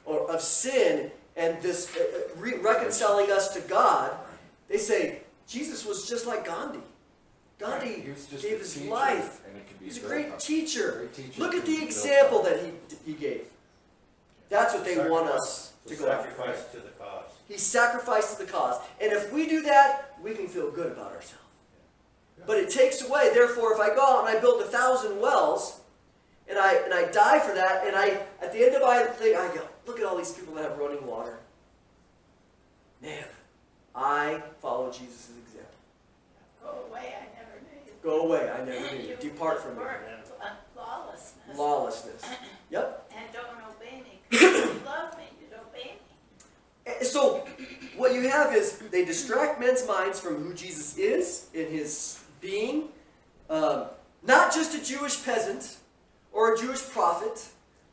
or of sin and this reconciling us to God. They say Jesus was just like Gandhi. Gandhi He was just gave a his teacher, life. and it could be He's a built great up. teacher. Great teacher Look at can the be built example up. that he gave. That's what they want us to go after. Sacrifice to the cause. He sacrificed to the cause. And if we do that, we can feel good about ourselves. But it takes away. Therefore, if I go out and I build 1,000 wells, and I die for that, and at the end of my thing, I go, look at all these people that have running water. Man, I follow Jesus' example. Go away, I never knew you. Go away, I never knew you. Depart from me. Lawlessness. Lawlessness. Yep. And don't obey me. 'Cause if you love me, you don't obey me. So, what you have is they distract men's minds from who Jesus is in his being. Not just a Jewish peasant, or a Jewish prophet,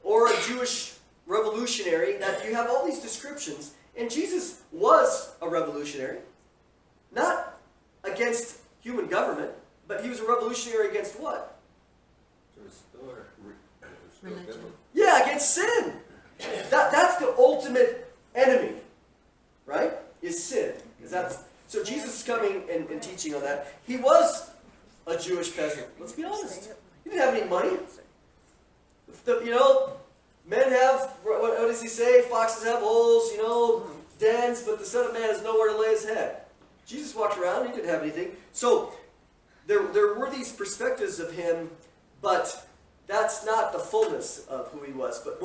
or a Jewish revolutionary. That you have all these descriptions. And Jesus was a revolutionary. Not against human government, but he was a revolutionary against what? To restore. Religion. Yeah, against sin. That's the ultimate enemy, right? Is sin. So Jesus is coming and teaching on that. He was a Jewish peasant. Let's be honest. He didn't have any money. Men have, what does he say? Foxes have holes, dens, but the Son of Man has nowhere to lay his head. Jesus walked around, he didn't have anything. So there were these perspectives of him, but that's not the fullness of who he was. But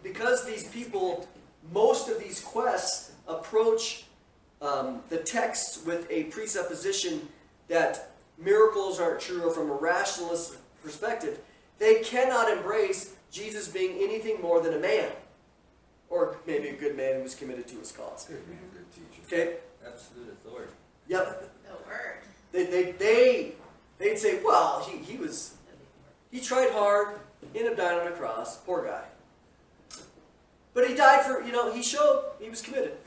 because these people, most of these quests approach the text with a presupposition that miracles aren't true, or from a rationalist perspective, they cannot embrace Jesus being anything more than a man. Or maybe a good man who was committed to his cause. Good man, good teacher. Okay? Absolute authority. Yep. The word. They'd say, well, he tried hard, ended up dying on a cross, poor guy. But he died for, he showed he was committed.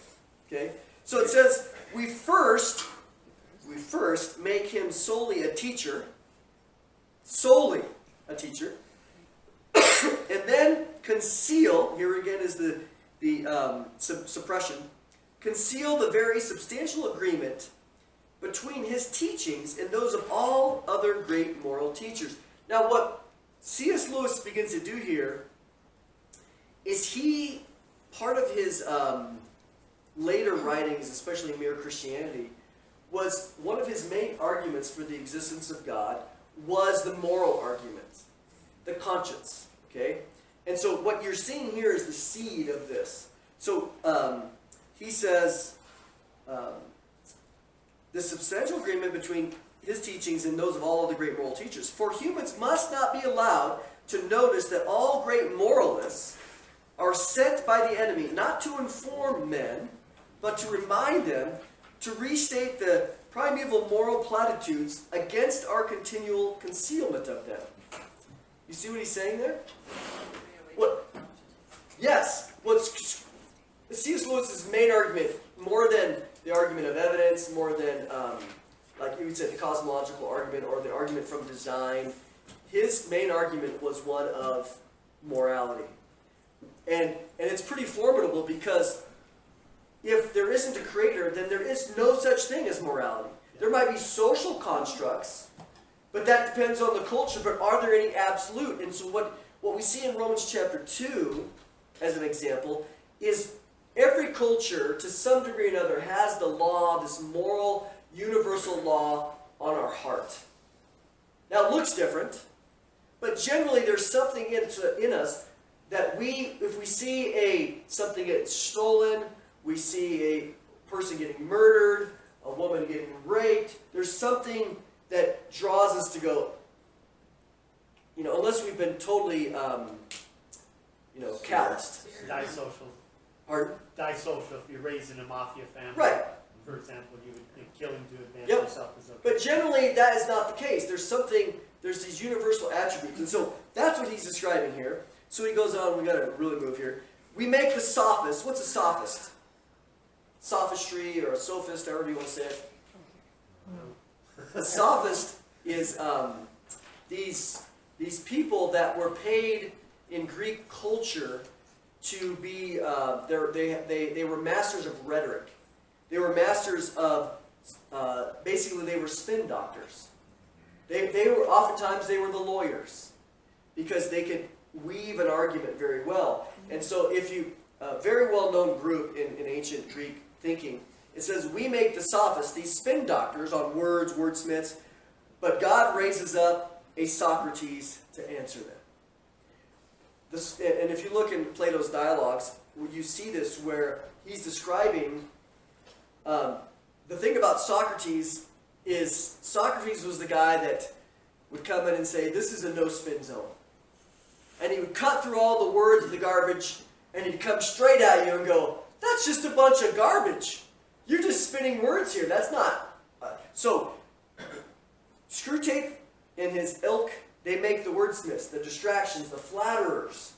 Okay? So it says, we first make him solely a teacher, and then conceal, here again is the suppression, conceal the very substantial agreement between his teachings and those of all other great moral teachers. Now what C.S. Lewis begins to do here is part of his later writings, especially Mere Christianity, was one of his main arguments for the existence of God was the moral arguments, the conscience. Okay? And so what you're seeing here is the seed of this. So he says, the substantial agreement between his teachings and those of all the great moral teachers. For humans must not be allowed to notice that all great moralists are sent by the enemy not to inform men, but to remind them to restate the primeval moral platitudes against our continual concealment of them. You see what he's saying there? What? Yes. What's C.S. Lewis's main argument, more than the argument of evidence, more than, like you would say, the cosmological argument or the argument from design, his main argument was one of morality. And it's pretty formidable because if there isn't a creator, then there is no such thing as morality. There might be social constructs, but that depends on the culture. But are there any absolute? And so what we see in Romans chapter 2, as an example, is every culture, to some degree or another, has the law, this moral, universal law on our heart. Now, it looks different, but generally there's something in us that if we see something get stolen, we see a person getting murdered, a woman getting raped, there's something that draws us to go, unless we've been totally, calloused. Disocial. Pardon? Disocial, if you're raised in a mafia family. Right. For example, you would think killing to advance Yep. yourself is okay. But generally, that is not the case. There's these universal attributes. And so that's what he's describing here. So he goes on, we got to really move here. We make the sophist. What's a sophist? Sophistry or a sophist, however you want to say it. A sophist is these people that were paid in Greek culture to be, they were masters of rhetoric. They were masters of, basically they were spin doctors. They were, oftentimes they were the lawyers because they could weave an argument very well. And so if you, a very well-known group in ancient Greek thinking, it says, we make the sophists, these spin doctors on words, wordsmiths, but God raises up a Socrates to answer them. And if you look in Plato's dialogues, you see this where he's describing, the thing about Socrates is Socrates was the guy that would come in and say, this is a no-spin zone. And he would cut through all the words of the garbage, and he'd come straight at you and go, that's just a bunch of garbage. You're just spinning words here. That's not. So, Screwtape and his ilk, they make the wordsmiths, the distractions, the flatterers.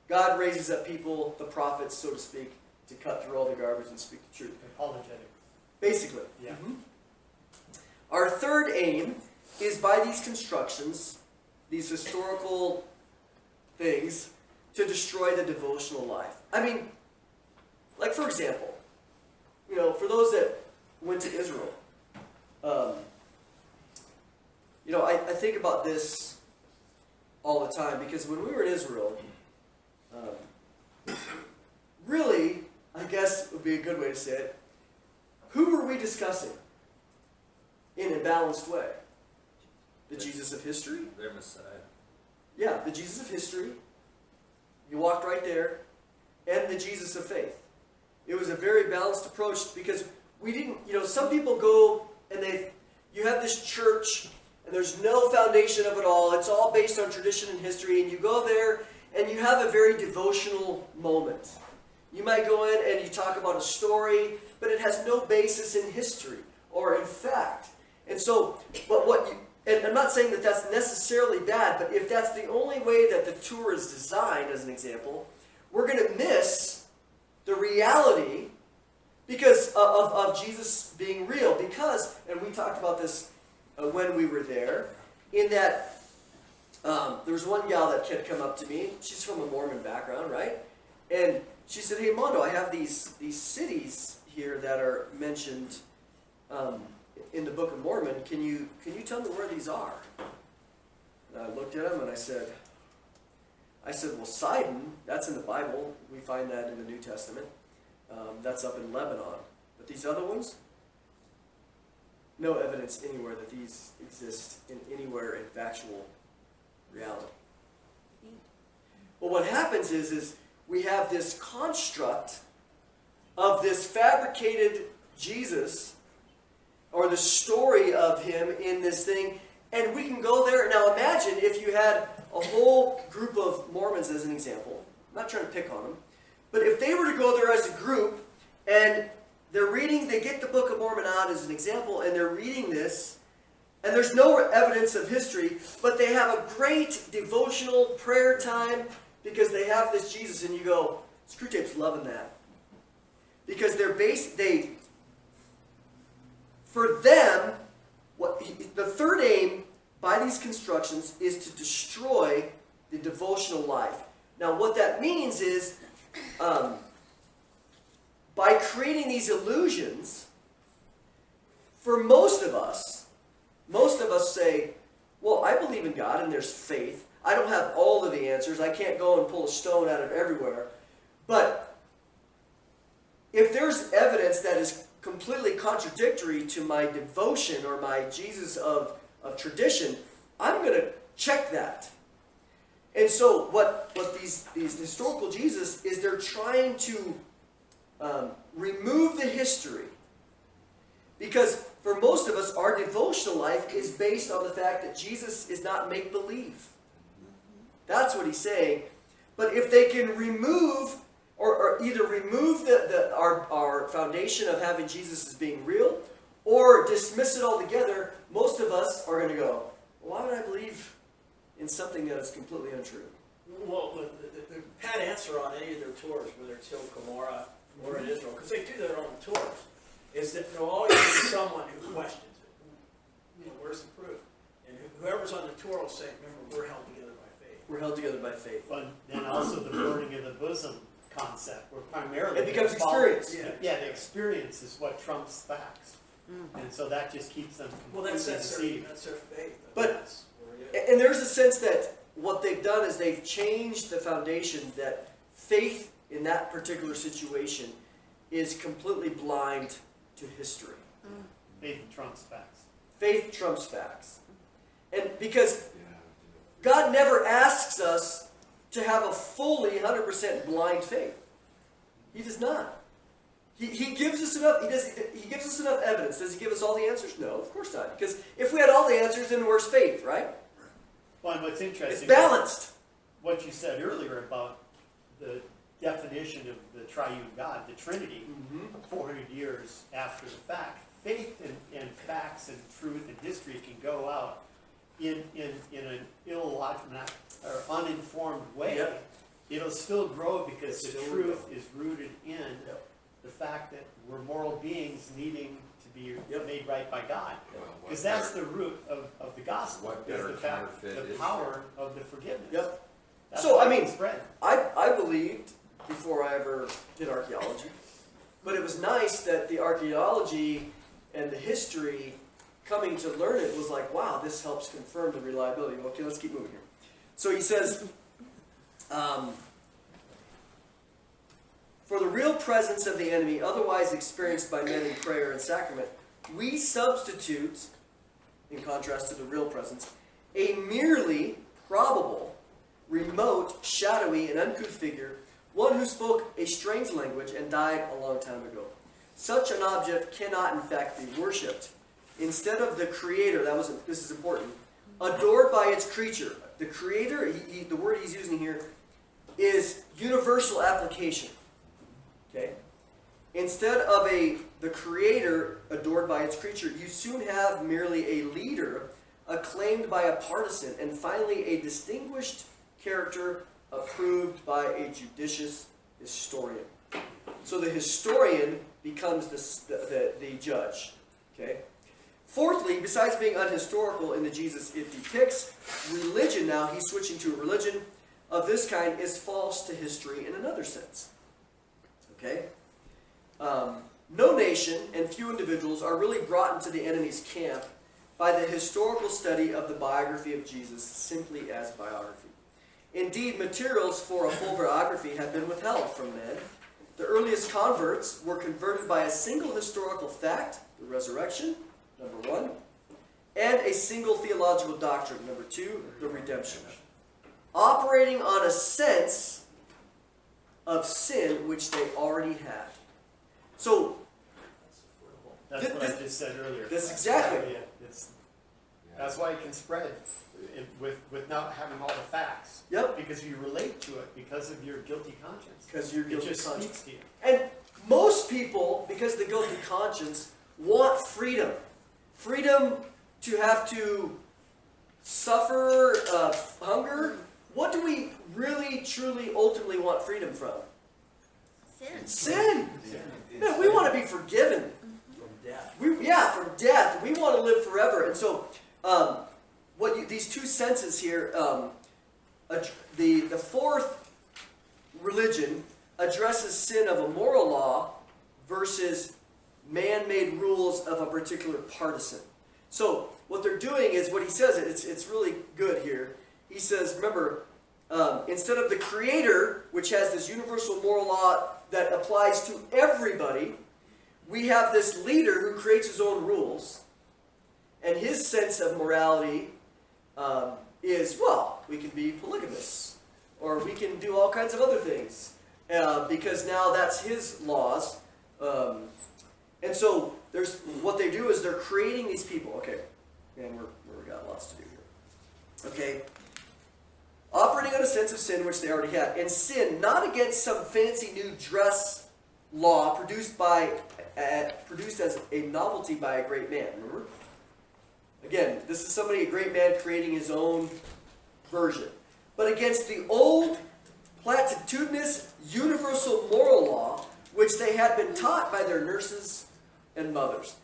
God raises up people, the prophets, so to speak, to cut through all the garbage and speak the truth. Apologetics. Basically. Yeah. Our third aim is by these constructions, these historical things, to destroy the devotional life. I mean, like for example, you know, for those that went to Israel, you know, I think about this all the time because when we were in Israel, really, I guess would be a good way to say it, who were we discussing in a balanced way? The Jesus of history? Their Messiah. Yeah, the Jesus of history. You walked right there. And the Jesus of faith. It was a very balanced approach because we didn't, you know, some people go and you have this church and there's no foundation of it all. It's all based on tradition and history. And you go there and you have a very devotional moment. You might go in and you talk about a story, but it has no basis in history or in fact. And so, and I'm not saying that that's necessarily bad, but if that's the only way that the tour is designed, as an example, we're going to miss the reality because of Jesus being real. Because, and we talked about this when we were there, in that there was one gal that had come up to me. She's from a Mormon background, right? And she said, hey, Mondo, I have these cities here that are mentioned in the Book of Mormon. Can you tell me where these are? And I looked at them and I said, well, Sidon, that's in the Bible. We find that in the New Testament. That's up in Lebanon. But these other ones, no evidence anywhere that these exist anywhere in factual reality. But what happens is we have this construct of this fabricated Jesus, or the story of him in this thing, and we can go there. Now imagine if you had a whole group of Mormons as an example. I'm not trying to pick on them. But if they were to go there as a group, and they're reading, they get the Book of Mormon out as an example, and they're reading this, and there's no evidence of history, but they have a great devotional prayer time because they have this Jesus, and you go, Screwtape's loving that. Because for them, the third aim by these constructions is to destroy the devotional life. Now what that means is, by creating these illusions, for most of us say, well, I believe in God and there's faith. I don't have all of the answers. I can't go and pull a stone out of everywhere. But if there's evidence that is completely contradictory to my devotion or my Jesus of tradition, I'm going to check that. And so what these historical Jesus is, they're trying to remove the history. Because for most of us, our devotional life is based on the fact that Jesus is not make-believe. That's what he's saying. But if they can remove, or either remove our foundation of having Jesus as being real, or dismiss it altogether, most of us are going to go, well, why would I believe in something that is completely untrue? Well, the pat answer on any of their tours, whether it's Hill Cumorah or in Israel, because they do their own tours, is that there'll always be someone who questions it. You know, where's the proof? And whoever's on the tour will say, remember, we're held together by faith. We're held together by faith. But then also the burning of the bosom concept, where primarily It becomes they're following- experience. Yeah, the experience is what trumps facts, and so that just keeps them Well, completely that's deceived. their faith. But- That's where it is. And there's a sense that what they've done is they've changed the foundation that faith in that particular situation is completely blind to history. Faith trumps facts. Faith trumps facts. And because God never asks us to have a fully 100% blind faith. He does not. He gives us enough. He gives us enough evidence. Does he give us all the answers? No, of course not. Because if we had all the answers, then where's faith, right? Well, and what's It's interesting, balanced. what you said earlier about the definition of the triune God, the Trinity, 400 years after the fact, faith and facts and truth and history can go out in an illogical or uninformed way. Yep. It'll still grow because the Still truth grow. is rooted in the fact that we're moral beings needing to be made right by God. Well, what Because that's better- the root of the gospel. What is better the fact, counterfeit the is power of the forgiveness. Yep. That's So, why I mean, it's spread. I believed before I ever did archaeology, but it was nice that the archaeology and the history coming to learn it was like, wow, this helps confirm the reliability. Okay, let's keep moving here. So he says, for the real presence of the enemy, otherwise experienced by men in prayer and sacrament, we substitute, in contrast to the real presence, a merely probable, remote, shadowy, and uncouth figure, one who spoke a strange language and died a long time ago. Such an object cannot, in fact, be worshipped. Instead of the Creator, this is important, adored by its creature. The Creator, the word he's using here, is universal application. Okay? Instead of the Creator adored by its creature, you soon have merely a leader acclaimed by a partisan, and finally a distinguished character approved by a judicious historian. So the historian becomes the judge. Okay? Fourthly, besides being unhistorical in the Jesus it depicts, religion now, he's switching to a religion of this kind, is false to history in another sense. Okay? No nation and few individuals are really brought into the enemy's camp by the historical study of the biography of Jesus simply as biography. Indeed, materials for a full biography have been withheld from men. The earliest converts were converted by a single historical fact, the resurrection, number one, and a single theological doctrine, number two, the redemption. Operating on a sense of sin which they already had. So, That's what I just said earlier. That's exactly. Yeah, that's why it can spread with not having all the facts. Yep. Because you relate to it because of your guilty conscience. Because you're guilty It just conscience. speaks to you. And most people, because of the guilty conscience, want freedom. Freedom to have to suffer hunger. What do we really, truly, ultimately want freedom from? Sin. Sin. No, we want to be forgiven. From death. From death. We want to live forever. And so, these two senses here, the fourth religion addresses sin of a moral law versus man-made rules of a particular partisan. So what they're doing is, what he says, it's really good here. He says, remember, instead of the Creator, which has this universal moral law that applies to everybody, we have this leader who creates his own rules, and his sense of morality is, well, we can be polygamous, or we can do all kinds of other things, because now that's his laws. And so what they do is they're creating these people. Okay, and we got lots to do here. Okay, operating on a sense of sin which they already had, and sin not against some fancy new dress law produced as a novelty by a great man. Remember? Again, this is a great man creating his own version. but against the old platitudinous universal moral law which they had been taught by their nurses and mothers.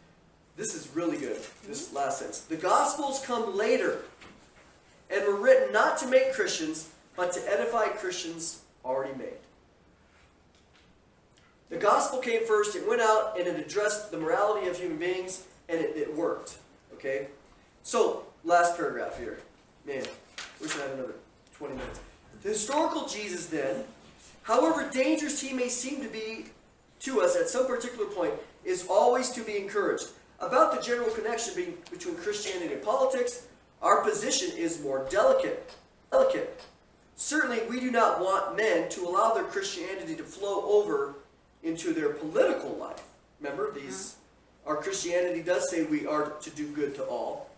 This is really good, this last sentence. The Gospels come later and were written not to make Christians, but to edify Christians already made. The Gospel came first, it went out and it addressed the morality of human beings, and it worked. Okay? So, last paragraph here. Man, wish I had another 20 minutes. The historical Jesus then, however dangerous he may seem to be to us at some particular point, is always to be encouraged. About the general connection between Christianity and politics, our position is more delicate. Certainly, we do not want men to allow their Christianity to flow over into their political life. Remember, our Christianity does say we are to do good to all.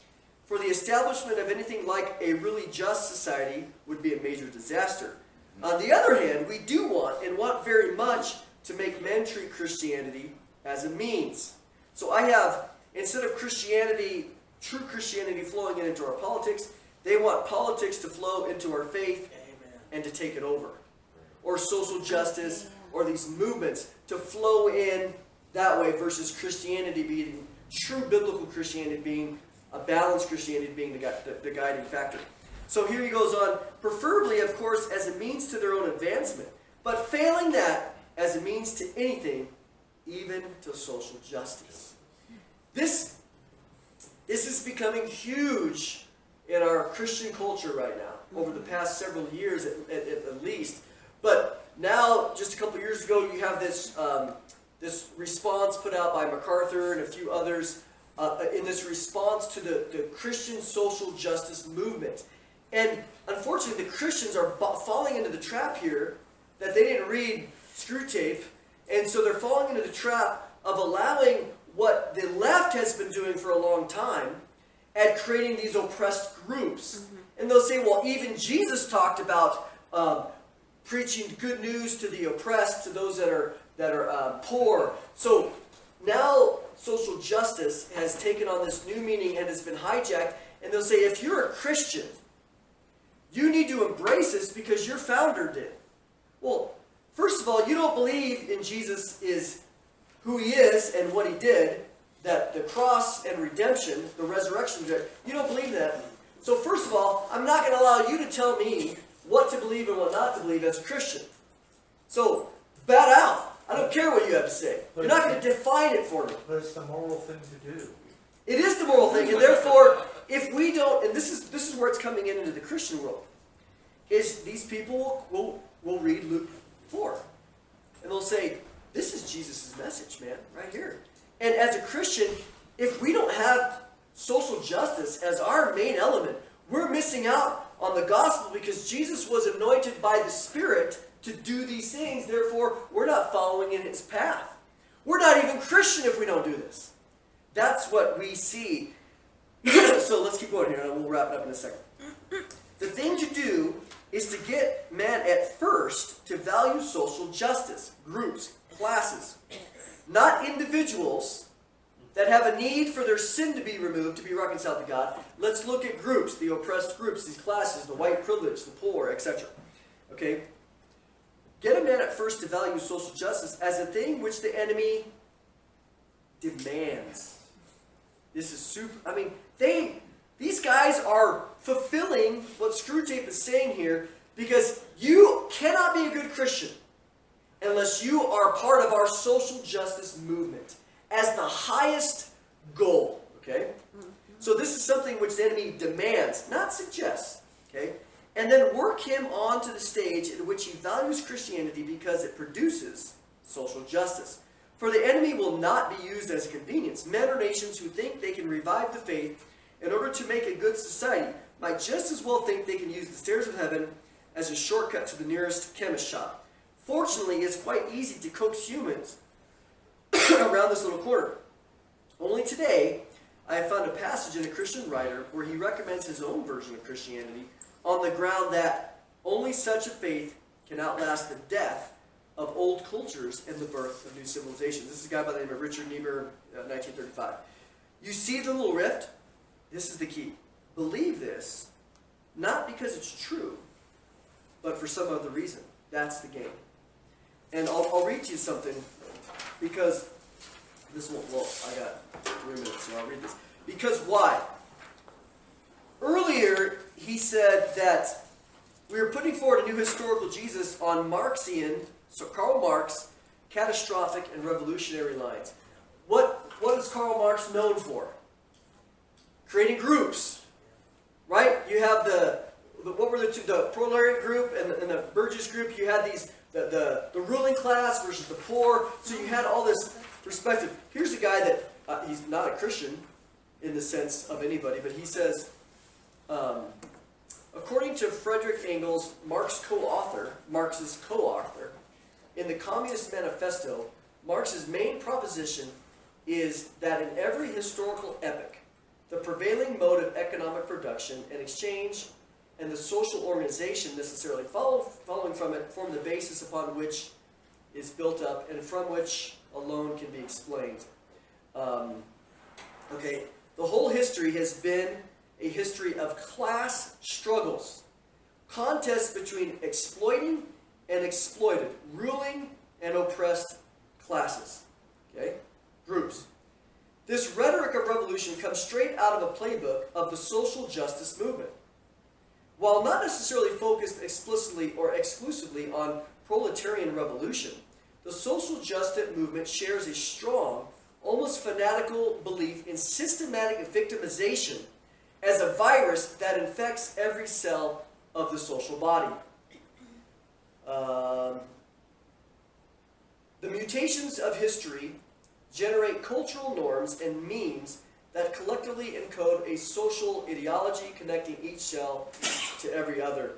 For the establishment of anything like a really just society would be a major disaster. On the other hand, we do want very much to make men treat Christianity as a means. So I have, instead of Christianity, true Christianity flowing into our politics, they want politics to flow into our faith and to take it over. Or social justice, or these movements to flow in that way versus Christianity being, true biblical Christianity being, a balanced Christianity being the guiding factor. So here he goes on, preferably, of course, as a means to their own advancement, but failing that, as a means to anything, even to social justice. This is becoming huge in our Christian culture right now, over the past several years at least. But now, just a couple years ago, you have this this response put out by MacArthur and a few others in this response to the Christian social justice movement. And unfortunately, the Christians are falling into the trap here that they didn't read Screwtape, and so they're falling into the trap of allowing what the left has been doing for a long time at creating these oppressed groups. And they'll say, well, even Jesus talked about preaching good news to the oppressed, to those that are poor. So now social justice has taken on this new meaning and has been hijacked. And they'll say, if you're a Christian, you need to embrace this because your founder did. Well, first of all, you don't believe in Jesus is who he is and what he did, that the cross and redemption, the resurrection, you don't believe that. So first of all, I'm not going to allow you to tell me what to believe and what not to believe as a Christian. So, bat out. I don't care what you have to say. You're not going to define it for me. But it's the moral thing to do. It is the moral thing, and therefore, if we don't, and this is where it's coming into the Christian world, is these people will read Luke 4, and they'll say, this is Jesus' message, man, right here. And as a Christian, if we don't have social justice as our main element, we're missing out on the gospel because Jesus was anointed by the Spirit to do these things. Therefore, we're not following in his path. We're not even Christian if we don't do this. That's what we see. So let's keep going here, and we'll wrap it up in a second. The thing to do is to get men at first to value social justice, groups, classes, not individuals that have a need for their sin to be removed, to be reconciled to God. Let's look at groups, the oppressed groups, these classes, the white privilege, the poor, etc. Okay? Get a man at first to value social justice as a thing which the enemy demands. This is super, I mean, these guys are fulfilling what Screwtape is saying here, because you cannot be a good Christian unless you are part of our social justice movement as the highest goal, okay? So this is something which the enemy demands, not suggests, okay? And then work him onto the stage in which he values Christianity because it produces social justice. For the enemy will not be used as a convenience. Men or nations who think they can revive the faith in order to make a good society might just as well think they can use the stairs of heaven as a shortcut to the nearest chemist shop. Fortunately, it's quite easy to coax humans around this little corner. Only today, I have found a passage in a Christian writer where he recommends his own version of Christianity on the ground that only such a faith can outlast the death of old cultures and the birth of new civilizations. This is a guy by the name of Richard Niebuhr, 1935. You see the little rift? This is the key. Believe this, not because it's true, but for some other reason. That's the game. And I'll read to you something, because this won't, well, I got 3 minutes, so I'll read this. Because why? Earlier, he said that we are putting forward a new historical Jesus on Marxian, so Karl Marx, catastrophic and revolutionary lines. What is Karl Marx known for? Creating groups, right? You have what were the two, the proletariat group and the burgess group. You had these, the ruling class versus the poor. So you had all this perspective. Here's a guy that, he's not a Christian in the sense of anybody, but he says, according to Frederick Engels, Marx's co-author, in the Communist Manifesto, Marx's main proposition is that in every historical epoch, the prevailing mode of economic production and exchange and the social organization necessarily following from it form the basis upon which is built up and from which alone can be explained. Okay, the whole history has been a history of class struggles, contests between exploiting and exploited, ruling and oppressed classes, okay, groups. This rhetoric of revolution comes straight out of a playbook of the social justice movement. While not necessarily focused explicitly or exclusively on proletarian revolution, the social justice movement shares a strong, almost fanatical belief in systematic victimization as a virus that infects every cell of the social body. The mutations of history generate cultural norms and memes that collectively encode a social ideology connecting each cell to every other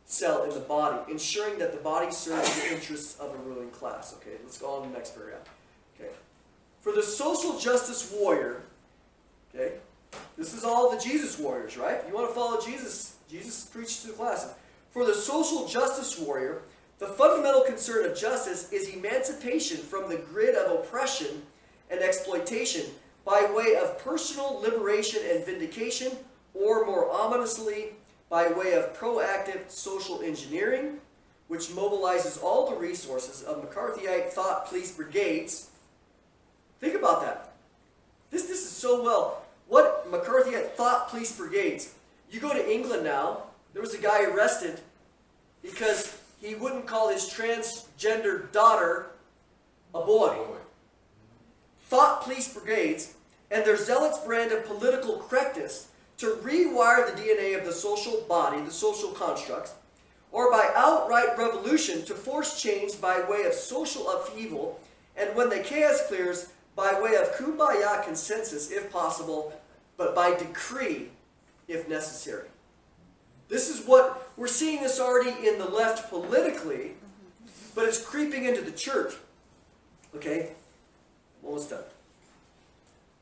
cell in the body, ensuring that the body serves the interests of a ruling class. Okay, let's go on to the next paragraph. Okay. For the social justice warrior, okay, this is all the Jesus warriors, right? You want to follow Jesus? Jesus preached to the classes. For the social justice warrior, the fundamental concern of justice is emancipation from the grid of oppression and exploitation by way of personal liberation and vindication, or more ominously, by way of proactive social engineering, which mobilizes all the resources of McCarthyite thought police brigades. Think about that. This is so well. What McCarthyite thought police brigades? You go to England now, there was a guy arrested because he wouldn't call his transgender daughter a boy. Thought police brigades and their zealots' brand of political correctness to rewire the DNA of the social body, the social constructs, or by outright revolution to force change by way of social upheaval, and when the chaos clears, by way of kumbaya consensus if possible, but by decree if necessary. This is what, we're seeing this already in the left politically, but it's creeping into the church. Okay? Almost done.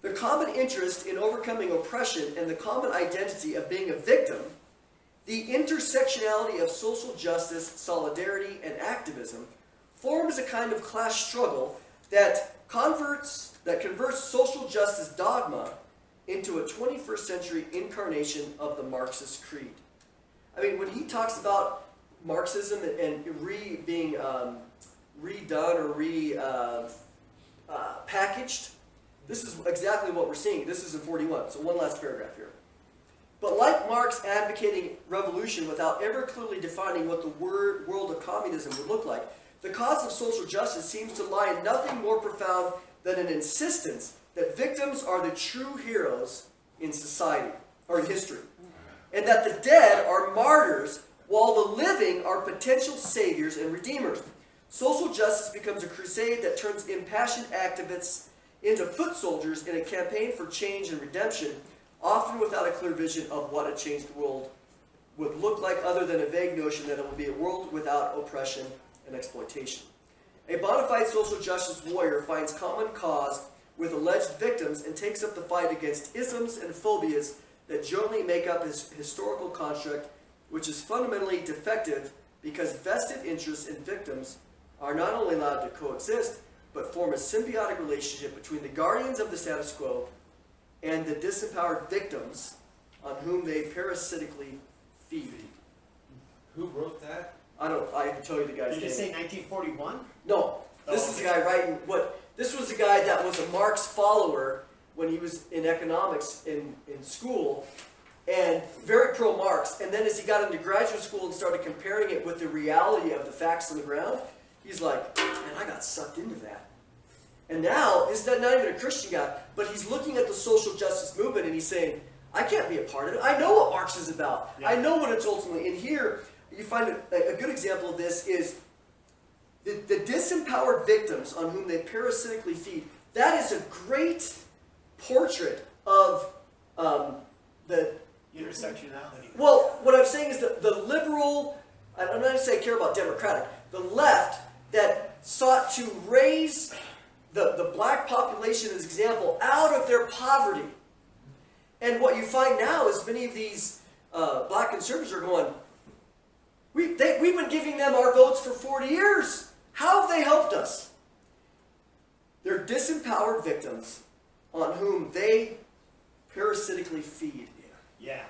The common interest in overcoming oppression and the common identity of being a victim, the intersectionality of social justice, solidarity, and activism forms a kind of class struggle that converts social justice dogma into a 21st century incarnation of the Marxist creed. I mean, when he talks about Marxism and being redone or packaged, this is exactly what we're seeing. This is in 41. So one last paragraph here. But like Marx advocating revolution without ever clearly defining what the world of communism would look like, the cause of social justice seems to lie in nothing more profound than an insistence that victims are the true heroes in society, or in history, and that the dead are martyrs while the living are potential saviors and redeemers. Social justice becomes a crusade that turns impassioned activists into foot soldiers in a campaign for change and redemption, often without a clear vision of what a changed world would look like other than a vague notion that it will be a world without oppression and exploitation. A bona fide social justice warrior finds common cause with alleged victims and takes up the fight against isms and phobias that generally make up his historical construct, which is fundamentally defective because vested interests in victims are not only allowed to coexist, but form a symbiotic relationship between the guardians of the status quo and the disempowered victims on whom they parasitically feed. Who wrote that? I can tell you the guy's Did you name. say 1941? No, this is a guy writing this was a guy that was a Marx follower when he was in economics in school, and very pro-Marx. And then as he got into graduate school and started comparing it with the reality of the facts on the ground, he's like, man, I got sucked into that. And now, he's not even a Christian guy, but he's looking at the social justice movement and he's saying, I can't be a part of it. I know what Marx is about. Yeah. I know what it's ultimately. And here, you find a good example of this is the disempowered victims on whom they parasitically feed. That is a great portrait of the... Intersectionality. Well, what I'm saying is that the liberal, I'm not going to say I care about democratic, the left that sought to raise the black population as example out of their poverty. And what you find now is many of these black conservatives are going, we've been giving them our votes for 40 years. How have they helped us? They're disempowered victims on whom they parasitically feed. Yeah.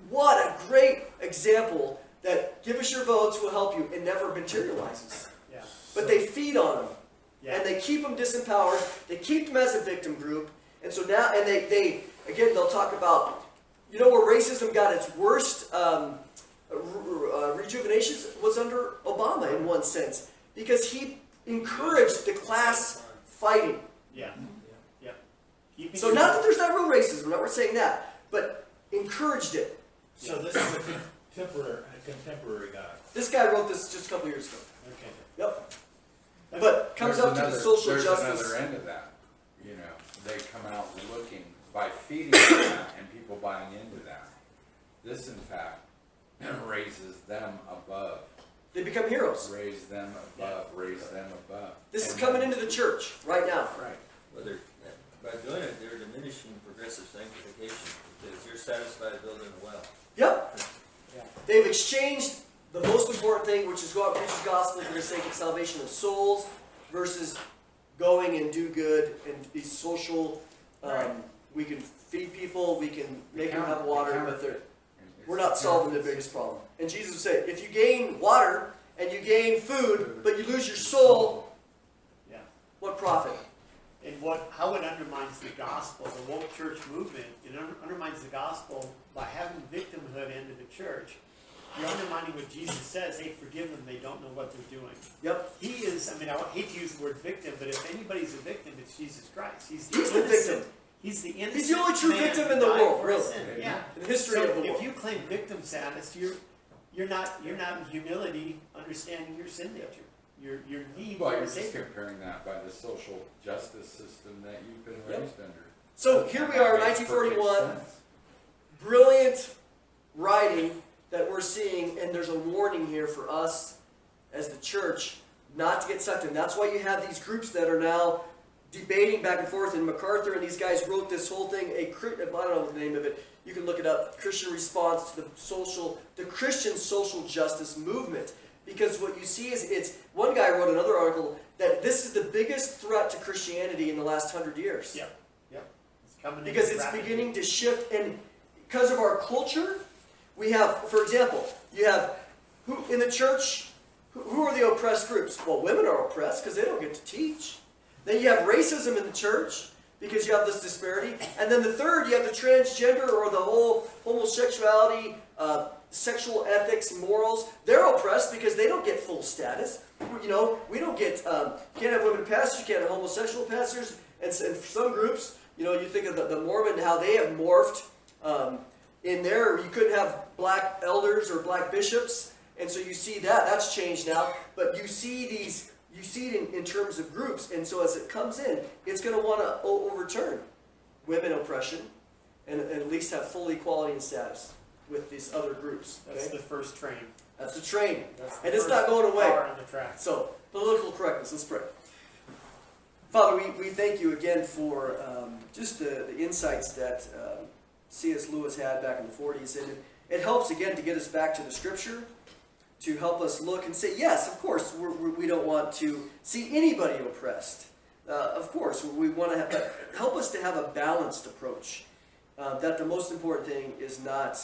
What a great example that give us your votes, we'll help you. It never materializes. Yeah. But they feed on them. Yeah. And they keep them disempowered. They keep them as a victim group. And so now, and they again, they'll talk about, you know, where racism got its worst rejuvenation was under Obama in one sense. Because he encouraged the class fighting. Yeah. Yeah. So not that there's not real racism, we're not saying that, but encouraged it. So this is a contemporary guy. This guy wrote this just a couple years ago. Okay. Yep. But comes up to the social there's justice. another end of that. You know, they come out looking by feeding that and people buying into that. This, in fact, raises them above. They become heroes. Raise them above. Raise them above. This is coming into the church right now. Right. Well, by doing it, they're diminishing progressive sanctification, because you're satisfied building a well. Yep. They've exchanged the most important thing, which is go out and preach the gospel for the sake of salvation of souls, versus going and do good and be social. We can feed people, we can make them have water, but we're not solving the biggest problem. And Jesus would say, if you gain water and you gain food, but you lose your soul, Yeah. what profit? And how it undermines the gospel, the woke church movement, it undermines the gospel by having victimhood into the church. You're undermining what Jesus says, hey, forgive them, they don't know what they're doing. Yep. He is, I mean, I hate to use the word victim, but if anybody's a victim, it's Jesus Christ. He's the innocent. victim. He's the innocent. He's the only true man victim who in the died world, for really. sin. Yeah. In the history So of the world. if you claim victim status, you're not in humility understanding your sin nature. Your need Well, for you're a just savior. comparing that by the social justice system that you've been Yep. raised under. So here we are in That makes perfect 1941. sense. Brilliant writing that we're seeing, and there's a warning here for us as the church not to get sucked in. That's why you have these groups that are now debating back and forth, and MacArthur and these guys wrote this whole thing, I don't know the name of it, you can look it up, Christian Response to the Christian Social Justice Movement. Because what you see is, one guy wrote another article that this is the biggest threat to Christianity in the last 100 years. Yep. It's coming in Because it's rapidly. beginning to shift, and because of our culture, we have, for example, you have, who in the church, who are the oppressed groups? Well, women are oppressed because they don't get to teach. Then you have racism in the church because you have this disparity. And then the third, you have the transgender or the whole homosexuality, sexual ethics, morals. They're oppressed because they don't get full status. You know, we don't get, you can't have women pastors, you can't have homosexual pastors. And for some groups, you know, you think of the Mormon, how they have morphed. In there, you couldn't have black elders or black bishops. And so you see that's changed now. But you see it in terms of groups. And so as it comes in, it's going to want to overturn women oppression and at least have full equality and status with these other groups. Okay? That's the first train. That's the train. That's the And it's first not going away. car on the track. So, political correctness. Let's pray. Father, we thank you again for just the insights that C.S. Lewis had back in the 40s. And it helps, again, to get us back to the Scripture, to help us look and say, yes, of course, we don't want to see anybody oppressed. Of course, we want to have, but help us to have a balanced approach. That the most important thing is not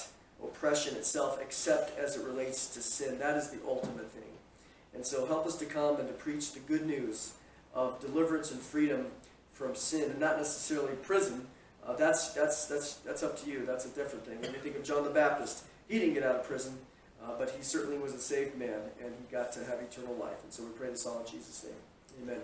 oppression itself, except as it relates to sin. That is the ultimate thing. And so help us to come and to preach the good news of deliverance and freedom from sin, and not necessarily prison. That's up to you. That's a different thing. When you think of John the Baptist, he didn't get out of prison, but he certainly was a saved man, and he got to have eternal life. And so we pray this all in Jesus' name. Amen.